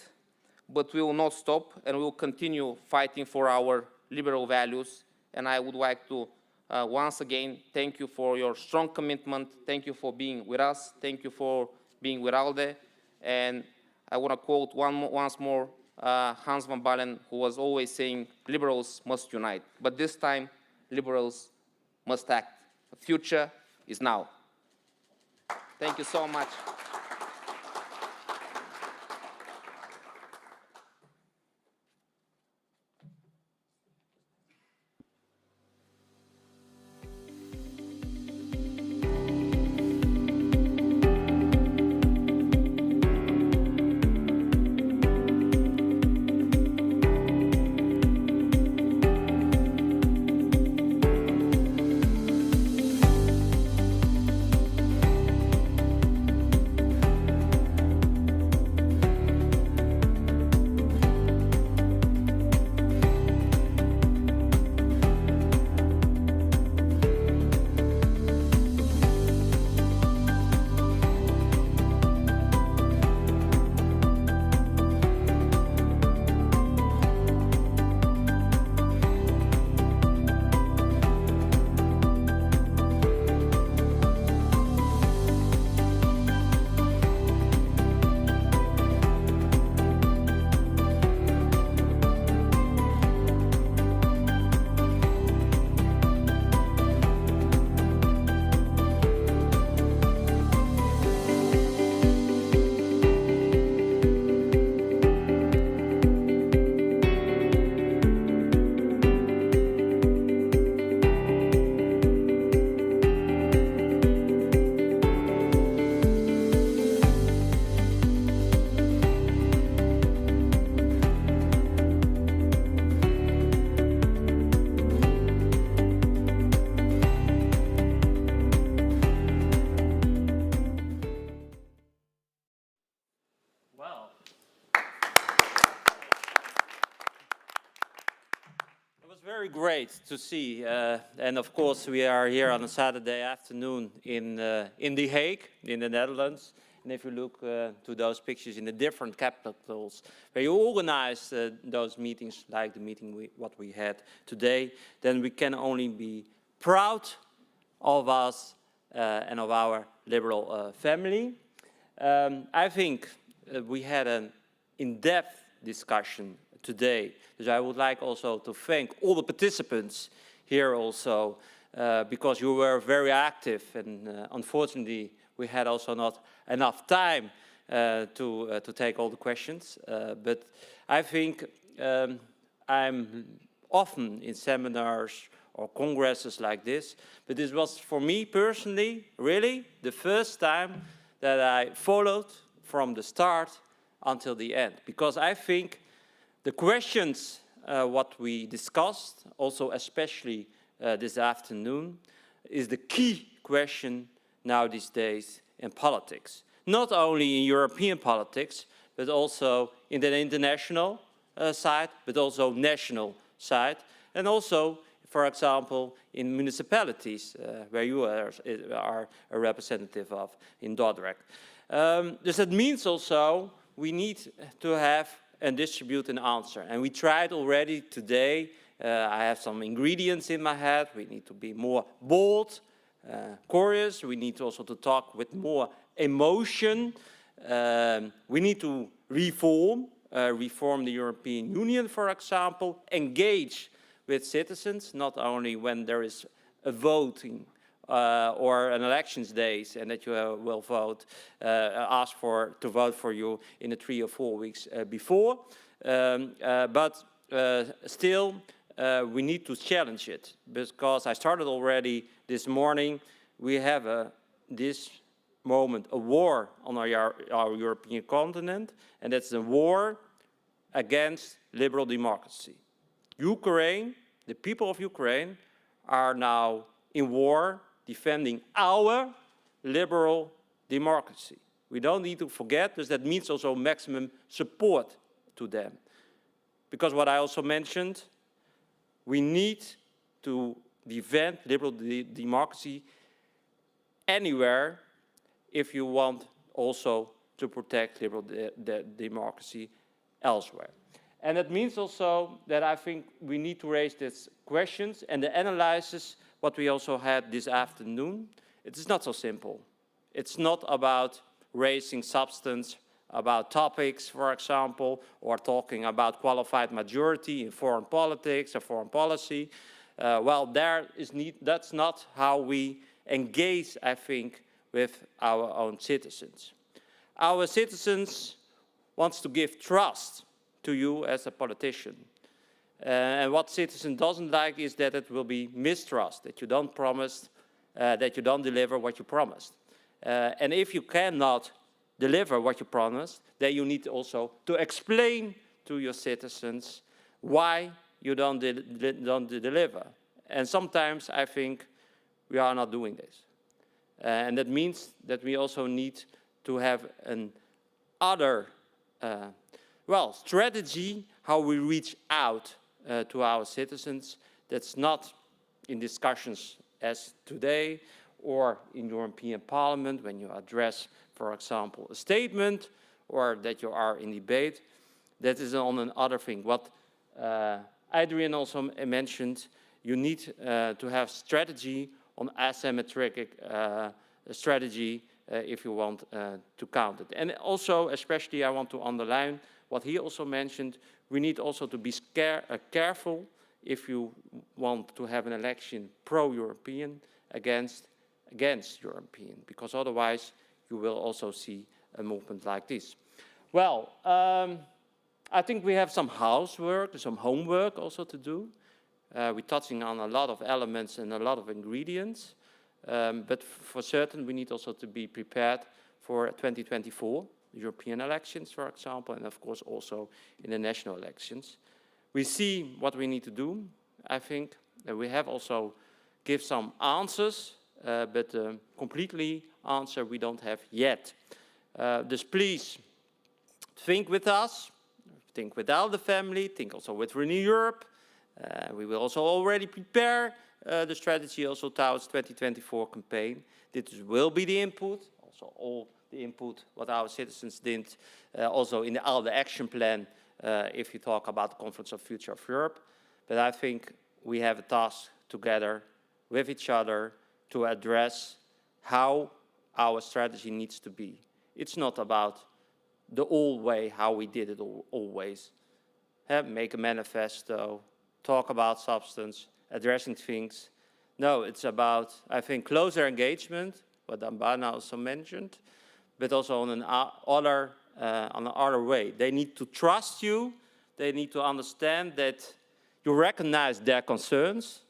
but we will not stop, and we will continue fighting for our liberal values. And I would like to once again thank you for your strong commitment. Thank you for being with us. Thank you for being with ALDE. And I want to quote once more Hans van Balen, who was always saying, liberals must unite. But this time, liberals must act. The future is now. Thank you so much. very great to see. And of course, we are here on a Saturday afternoon in The Hague, in the Netherlands. And if you look to those pictures in the different capitals where you organize those meetings, like the meeting what we had today, then we can only be proud of us and of our liberal family. I think we had an in-depth discussion today. So I would like also to thank all the participants here also, because you were very active, and unfortunately we had also not enough time to take all the questions. But I think I'm often in seminars or congresses like this, but this was for me personally really the first time that I followed from the start until the end, because I think the questions what we discussed, also especially this afternoon, is the key question now these days in politics. Not only in European politics, but also in the international side, but also national side, and also, for example, in municipalities, where you are a representative of in Dordrecht. Dus that means also we need to have and distribute an answer. And we tried already today. I have some ingredients in my head. We need to be more bold, curious. We need also to talk with more emotion. We need to reform the European Union, for example, engage with citizens, not only when there is a voting or an elections days, and that you will vote, ask to vote for you in the 3 or 4 weeks before. But still, we need to challenge it, because I started already this morning. We have this moment a war on our European continent, and that's a war against liberal democracy. Ukraine, the people of Ukraine, are now in war defending our liberal democracy. We don't need to forget, because that means also maximum support to them. Because what I also mentioned, we need to defend liberal democracy anywhere if you want also to protect liberal democracy elsewhere. And that means also that I think we need to raise these questions and the analysis what we also had this afternoon. It is not so simple. It's not about raising substance, about topics, for example, or talking about qualified majority in foreign politics or foreign policy. Well, that's not how we engage, I think, with our own citizens. Our citizens want to give trust to you as a politician. And what citizen doesn't like is that it will be mistrust, that you don't promise, that you don't deliver what you promised. And if you cannot deliver what you promised, then you need also to explain to your citizens why you don't deliver. And sometimes I think we are not doing this. And that means that we also need to have an other strategy how we reach out to our citizens. That's not in discussions as today or in European Parliament when you address, for example, a statement or that you are in debate. That is on another thing. What Adrian also mentioned, you need to have strategy on asymmetric strategy if you want to count it. And also, especially, I want to underline what he also mentioned, we need also to be careful if you want to have an election pro-European against European, because otherwise you will also see a movement like this. Well, I think we have some housework, some homework also to do. We're touching on a lot of elements and a lot of ingredients, but for certain we need also to be prepared for 2024, European elections, for example, and of course also in the national elections. We see what we need to do. I think that we have also give some answers, but completely answer we don't have yet. Dus please think with us, think with all the family, think also with Renew Europe, We will also already prepare the strategy also towards 2024 campaign. This will be the input, also all the input what our citizens did also in the ALDE action plan if you talk about the Conference of Future of Europe. But I think we have a task together with each other to address how our strategy needs to be. It's not about the old way, how we did it always. Make a manifesto, talk about substance, addressing things. No, it's about, I think, closer engagement, what Dambana also mentioned, but also on another way. They need to trust you. They need to understand that you recognize their concerns.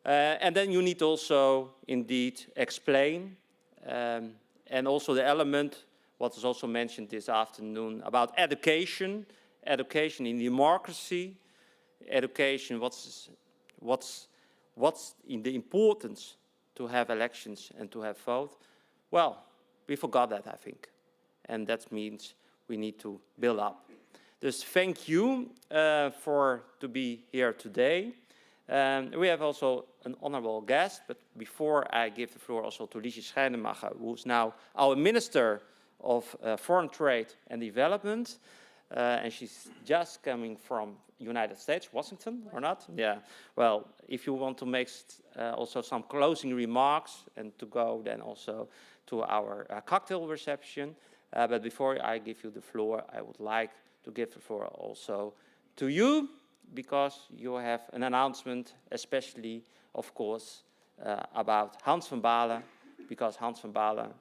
And then you need also, indeed, explain. And also the element, what is also mentioned this afternoon, about education, education in democracy, education, what's in the importance to have elections and to have vote. Well, we forgot that, I think. And that means we need to build up. Dus thank you to be here today. We have also an honorable guest, but before I give the floor also to Liesje Schijnemacher, who is now our Minister of Foreign Trade and Development, and she's just coming from United States, Washington, or not? Yeah. Well, if you want to make also some closing remarks and to go then also to our cocktail reception. But before I give you the floor, I would like to give the floor also to you, because you have an announcement, especially, of course, about Hans van Baalen, because Hans van Baalen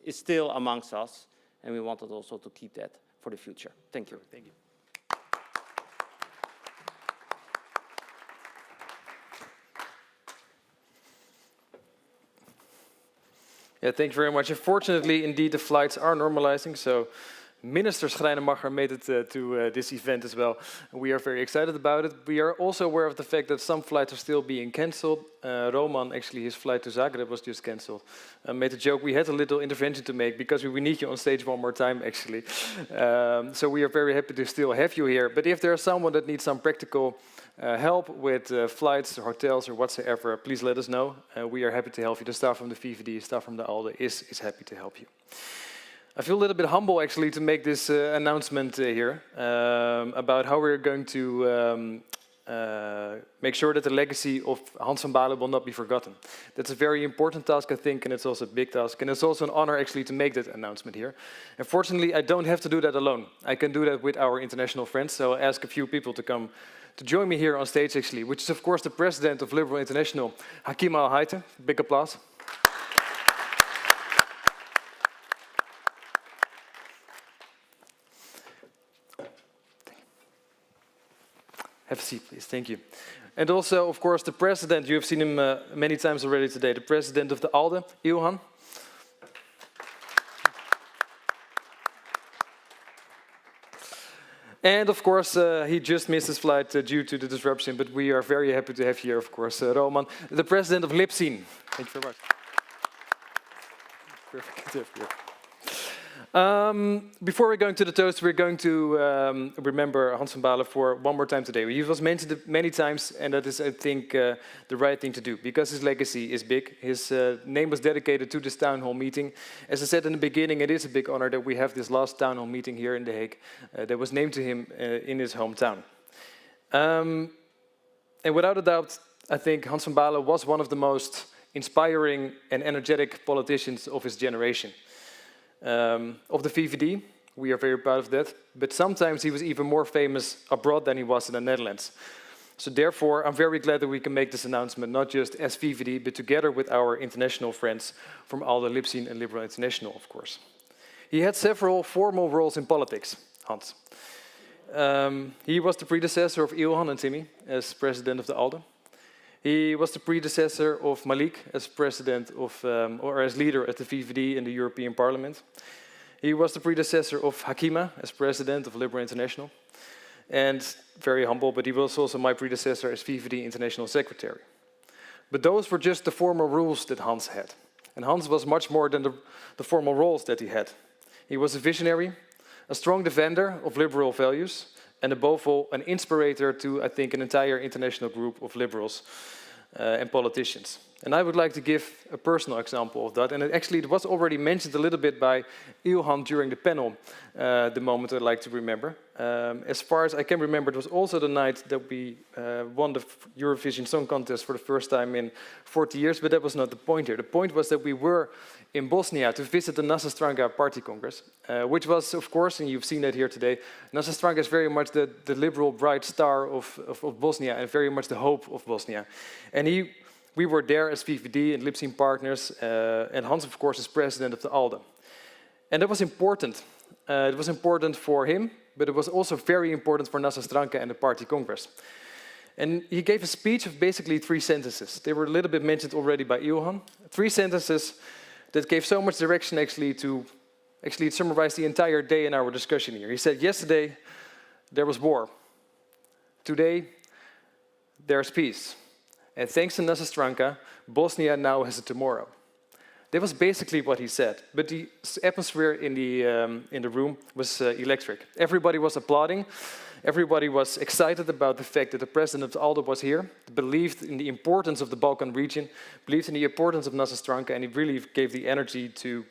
is still amongst us, and we wanted also to keep that for the future. Thank you. Thank you. Yeah, thank you very much. Unfortunately, indeed, the flights are normalizing, so Minister Schrijnemacher made it to this event as well. We are very excited about it. We are also aware of the fact that some flights are still being cancelled. Roman, actually, his flight to Zagreb was just cancelled. Made a joke, we had a little intervention to make because we need you on stage one more time, actually. So we are very happy to still have you here. But if there's someone that needs some practical help with flights, or hotels, or whatsoever, please let us know. We are happy to help you. The staff from the VVD, staff from the ALDE is happy to help you. I feel a little bit humble, actually, to make this announcement here about how we're going to make sure that the legacy of Hans van Baalen will not be forgotten. That's a very important task, I think, and it's also a big task. And it's also an honor, actually, to make that announcement here. Unfortunately, I don't have to do that alone. I can do that with our international friends, so I'll ask a few people to come to join me here on stage, actually, which is, of course, the president of Liberal International, Hakim Al-Haytham. Big applause. Have a seat, please. Thank you. And also, of course, the president, you have seen him many times already today, the president of the ALDE, Ilhan. And of course, he just missed his flight due to the disruption, but we are very happy to have here, of course, Roman, the president of Lipsyn. Thank you very much. Perfect to have you. Before we're going to the toast, we're going to remember Hans van Baalen for one more time today. He was mentioned many times, and that is, I think, the right thing to do, because his legacy is big. His name was dedicated to this town hall meeting. As I said in the beginning, it is a big honor that we have this last town hall meeting here in The Hague that was named to him in his hometown. And without a doubt, I think Hans van Baalen was one of the most inspiring and energetic politicians of his generation. Of the VVD, we are very proud of that, but sometimes he was even more famous abroad than he was in the Netherlands. So therefore, I'm very glad that we can make this announcement, not just as VVD, but together with our international friends from ALDE, Lipsyn and Liberal International, of course. He had several formal roles in politics, Hans. He was the predecessor of Ilhan and Timmy as president of the ALDE. He was the predecessor of Malik as president of, or as leader at the VVD in the European Parliament. He was the predecessor of Hakima as president of Liberal International. And very humble, but he was also my predecessor as VVD International Secretary. But those were just the formal roles that Hans had. And Hans was much more than the formal roles that he had. He was a visionary, a strong defender of liberal values, and above all, an inspirator to, I think, an entire international group of liberals and politicians. And I would like to give a personal example of that. And it was already mentioned a little bit by Ilhan during the panel, the moment I'd like to remember. As far as I can remember, it was also the night that we won the Eurovision Song Contest for the first time in 40 years, but that was not the point here. The point was that we were in Bosnia to visit the Naša Stranka Party Congress, which was, of course, and you've seen that here today, Naša Stranka is very much the liberal bright star of Bosnia and very much the hope of Bosnia. And we were there as VVD and Lipsyn partners, and Hans, of course, is president of the ALDE. And that was important. It was important for him, but it was also very important for Naša Stranka and the party congress. And he gave a speech of basically 3 sentences. They were a little bit mentioned already by Ilhan. 3 sentences that gave so much direction actually it summarized the entire day in our discussion here. He said, yesterday there was war. Today there's peace. And thanks to Naša Stranka, Bosnia now has a tomorrow. That was basically what he said. But the atmosphere in the room was electric. Everybody was applauding. Everybody was excited about the fact that the president of the ALDE was here, believed in the importance of the Balkan region, believed in the importance of Naša Stranka, and he really gave the energy to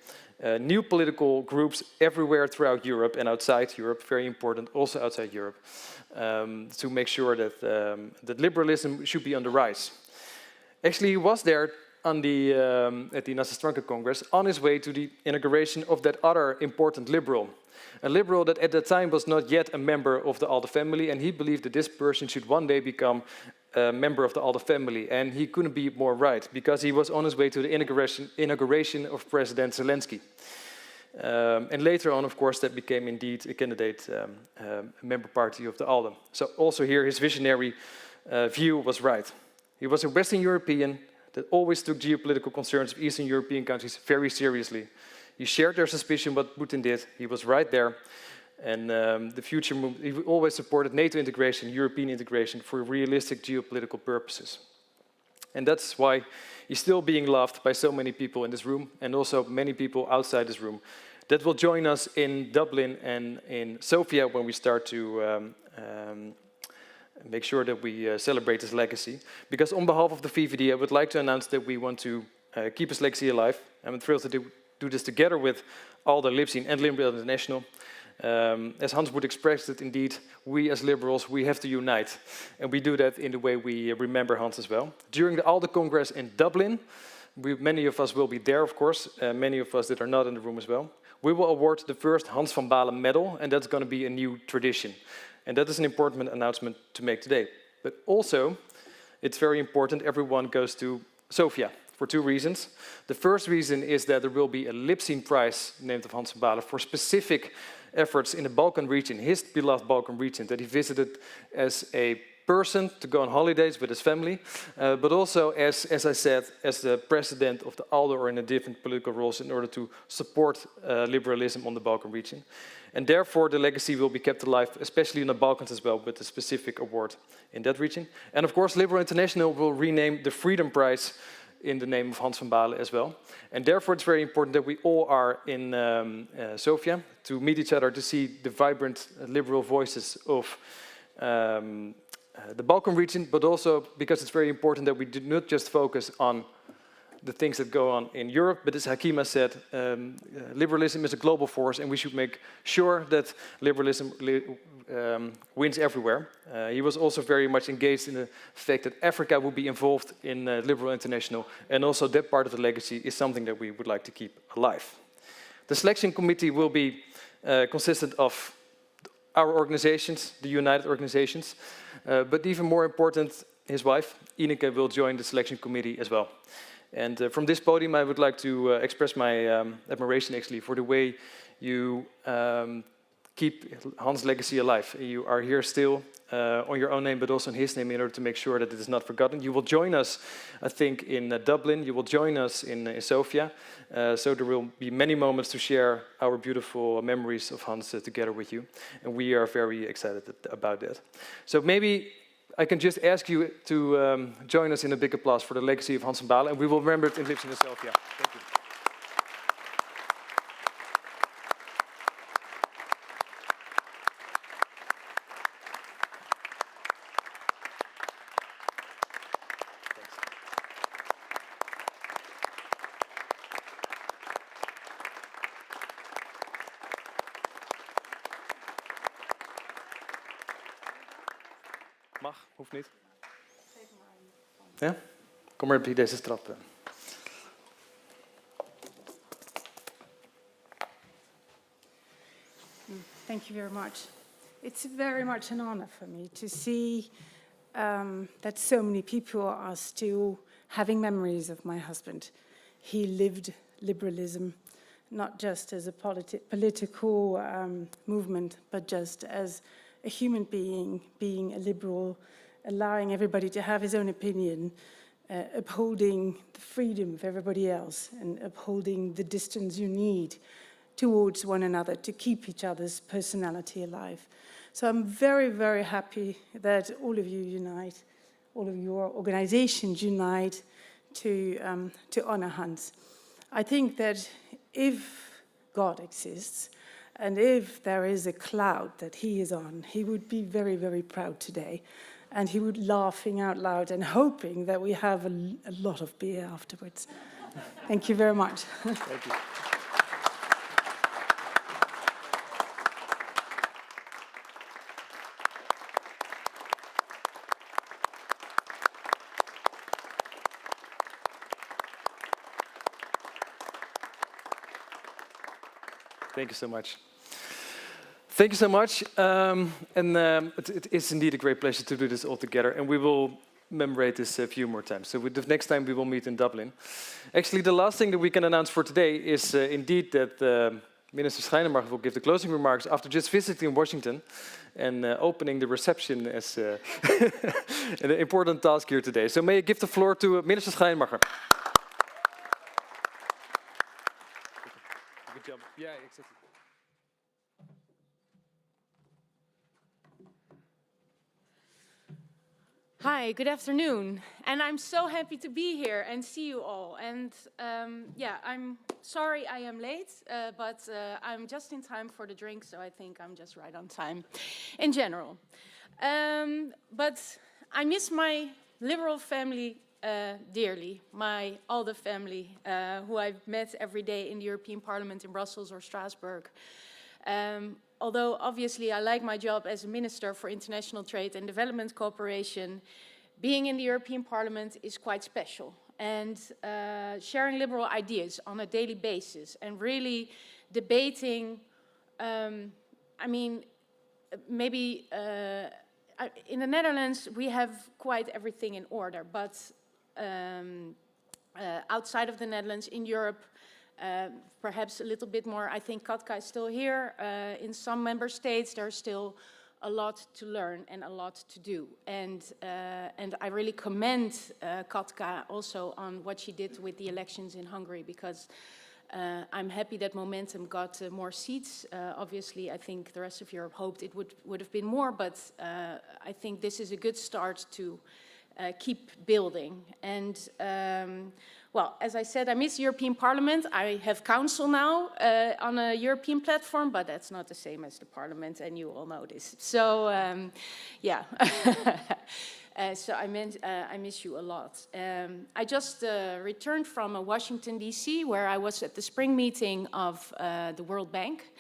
new political groups everywhere throughout Europe and outside Europe, very important, also outside Europe, to make sure that liberalism should be on the rise. Actually, he was there at the Naša Stranka Congress on his way to the inauguration of that other important liberal. A liberal that at that time was not yet a member of the ALDE family, and he believed that this person should one day become a member of the ALDE family. And he couldn't be more right, because he was on his way to the inauguration of President Zelensky. And later on, of course, that became indeed a candidate member party of the ALDE. So also here, his visionary view was right. He was a Western European that always took geopolitical concerns of Eastern European countries very seriously. He shared their suspicion what Putin did. He was right there. And the future move, he always supported NATO integration, European integration for realistic geopolitical purposes. And that's why he's still being loved by so many people in this room, and also many people outside this room that will join us in Dublin and in Sofia when we start to make sure that we celebrate his legacy. Because on behalf of the VVD, I would like to announce that we want to keep his legacy alive. I'm thrilled to do this together with ALDE, Lipsyn and Liberal International. As Hans would express it, indeed, we as liberals, we have to unite. And we do that in the way we remember Hans as well. During the ALDE Congress in Dublin, many of us will be there, of course, many of us that are not in the room as well. We will award the first Hans van Balen medal, and that's going to be a new tradition. And that is an important announcement to make today. But also, it's very important everyone goes to Sofia for 2 reasons. The first reason is that there will be a Lipsyn Prize named of Hans van Balen for specific efforts in the Balkan region, his beloved Balkan region, that he visited as a person to go on holidays with his family, but also as I said, as the president of the ALDE or in a different political roles in order to support liberalism on the Balkan region. And therefore the legacy will be kept alive, especially in the Balkans as well, with a specific award in that region. And of course, Liberal International will rename the Freedom Prize in the name of Hans van Balen as well. And therefore it's very important that we all are in Sofia to meet each other, to see the vibrant liberal voices of the Balkan region, but also because it's very important that we do not just focus on the things that go on in Europe, but as Hakima said, liberalism is a global force and we should make sure that liberalism wins everywhere. He was also very much engaged in the fact that Africa will be involved in Liberal International, and also that part of the legacy is something that we would like to keep alive. The selection committee will be consistent of our organizations, the United Organizations, but even more important, his wife, Ineke, will join the selection committee as well. And from this podium, I would like to express my admiration actually for the way you keep Hans' legacy alive. You are here still on your own name, but also in his name in order to make sure that it is not forgotten. You will join us, I think, in Dublin. You will join us in Sofia. So there will be many moments to share our beautiful memories of Hans together with you. And we are very excited about that. So maybe I can just ask you to join us in a big applause for the legacy of Hans van Balen, and we will remember it in Lipsyn and Sofia. Thank you. Mag, hoeft niet. Ja? Kom maar op deze trap. Thank you very much. It's very much an honor for me to see that so many people are still having memories of my husband. He lived liberalism, not just as a political movement, but just as a human being a liberal, allowing everybody to have his own opinion, upholding the freedom of everybody else, and upholding the distance you need towards one another to keep each other's personality alive. So I'm very, very happy that all of you unite, all of your organizations unite to honor Hans. I think that if God exists, and if there is a cloud that he is on, he would be very, very proud today. And he would laughing out loud and hoping that we have a lot of beer afterwards. Thank you very much. Thank you. Thank you so much. Thank you so much. It is indeed a great pleasure to do this all together, and we will commemorate this a few more times. So the next time we will meet in Dublin. Actually, the last thing that we can announce for today is indeed that Minister Schrijnemacher will give the closing remarks after just visiting Washington and opening the reception as an important task here today. So may I give the floor to Minister Schrijnemacher. Good job. Yeah, exactly. Hi, good afternoon. And I'm so happy to be here and see you all. And yeah, I'm sorry I am late, but I'm just in time for the drink, so I think I'm just right on time in general. But I miss my liberal family dearly, my ALDE family, who I've met every day in the European Parliament in Brussels or Strasbourg. Although obviously I like my job as a Minister for International Trade and Development Cooperation, being in the European Parliament is quite special. And sharing liberal ideas on a daily basis and really debating, I mean, maybe in the Netherlands we have quite everything in order, but outside of the Netherlands, in Europe, perhaps a little bit more. I think Katka is still here. In some member states, there's still a lot to learn and a lot to do. And I really commend Katka also on what she did with the elections in Hungary, because I'm happy that Momentum got more seats. Obviously, I think the rest of Europe hoped it would have been more, but I think this is a good start to keep building. And well, as I said, I miss the European Parliament. I have council now on a European platform, but that's not the same as the Parliament, and you all know this. So, yeah. So I miss you a lot. I just returned from Washington, D.C., where I was at the spring meeting of the World Bank,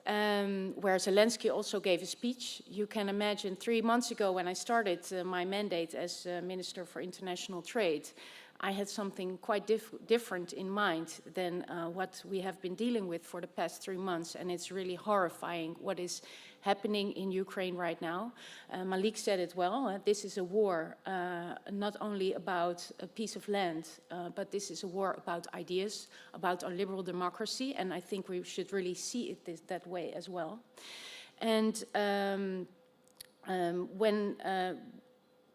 where Zelensky also gave a speech. You can imagine 3 months ago when I started my mandate as Minister for International Trade, I had something quite different in mind than what we have been dealing with for the past 3 months, and it's really horrifying what is happening in Ukraine right now. Malik said it well, this is a war not only about a piece of land, but this is a war about ideas, about our liberal democracy, and I think we should really see it that way as well. And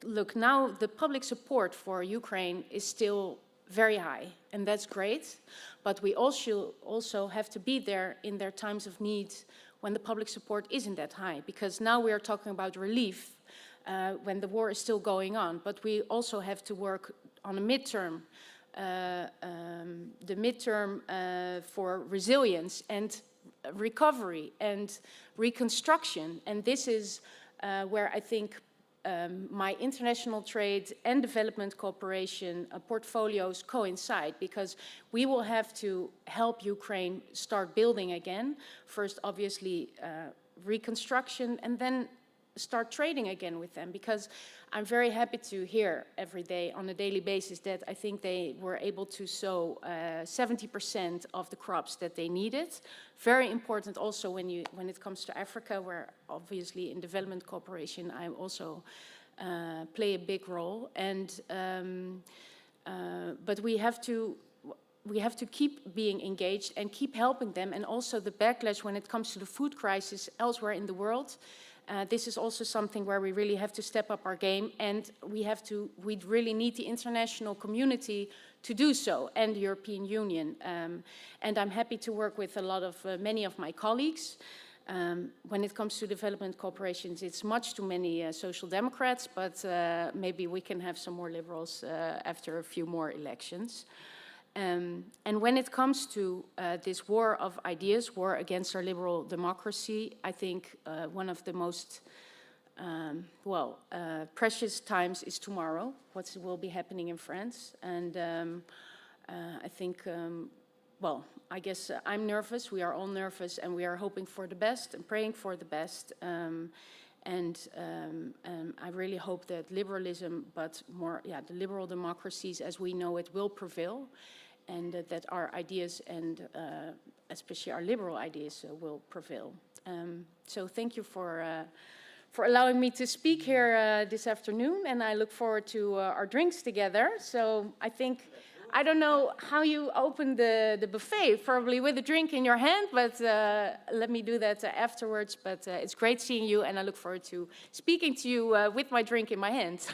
look, now the public support for Ukraine is still very high, and that's great, but we also have to be there in their times of need when the public support isn't that high, because now we are talking about relief when the war is still going on, but we also have to work on a midterm, the midterm for resilience and recovery and reconstruction, and this is where I think my international trade and development cooperation portfolios coincide, because we will have to help Ukraine start building again. First, obviously, reconstruction, and then start trading again with them, because I'm very happy to hear every day on a daily basis that I think they were able to sow 70% of the crops that they needed. Very important also when it comes to Africa, where obviously in development cooperation I also play a big role. And but we have to keep being engaged and keep helping them, and also the backlash when it comes to the food crisis elsewhere in the world. This is also something where we really have to step up our game, and we really need the international community to do so, and the European Union. And I'm happy to work with many of my colleagues. When it comes to development cooperations, it's much too many social democrats, but maybe we can have some more liberals after a few more elections. And when it comes to this war of ideas, war against our liberal democracy, I think one of the most precious times is tomorrow, what will be happening in France. And I think, I guess I'm nervous, we are all nervous, and we are hoping for the best and praying for the best. I really hope that liberalism, but more, the liberal democracies as we know it, will prevail, and that our ideas, and especially our liberal ideas, will prevail. So thank you for allowing me to speak here this afternoon, and I look forward to our drinks together. So I don't know how you open the buffet, probably with a drink in your hand, but let me do that afterwards. But it's great seeing you, and I look forward to speaking to you with my drink in my hand.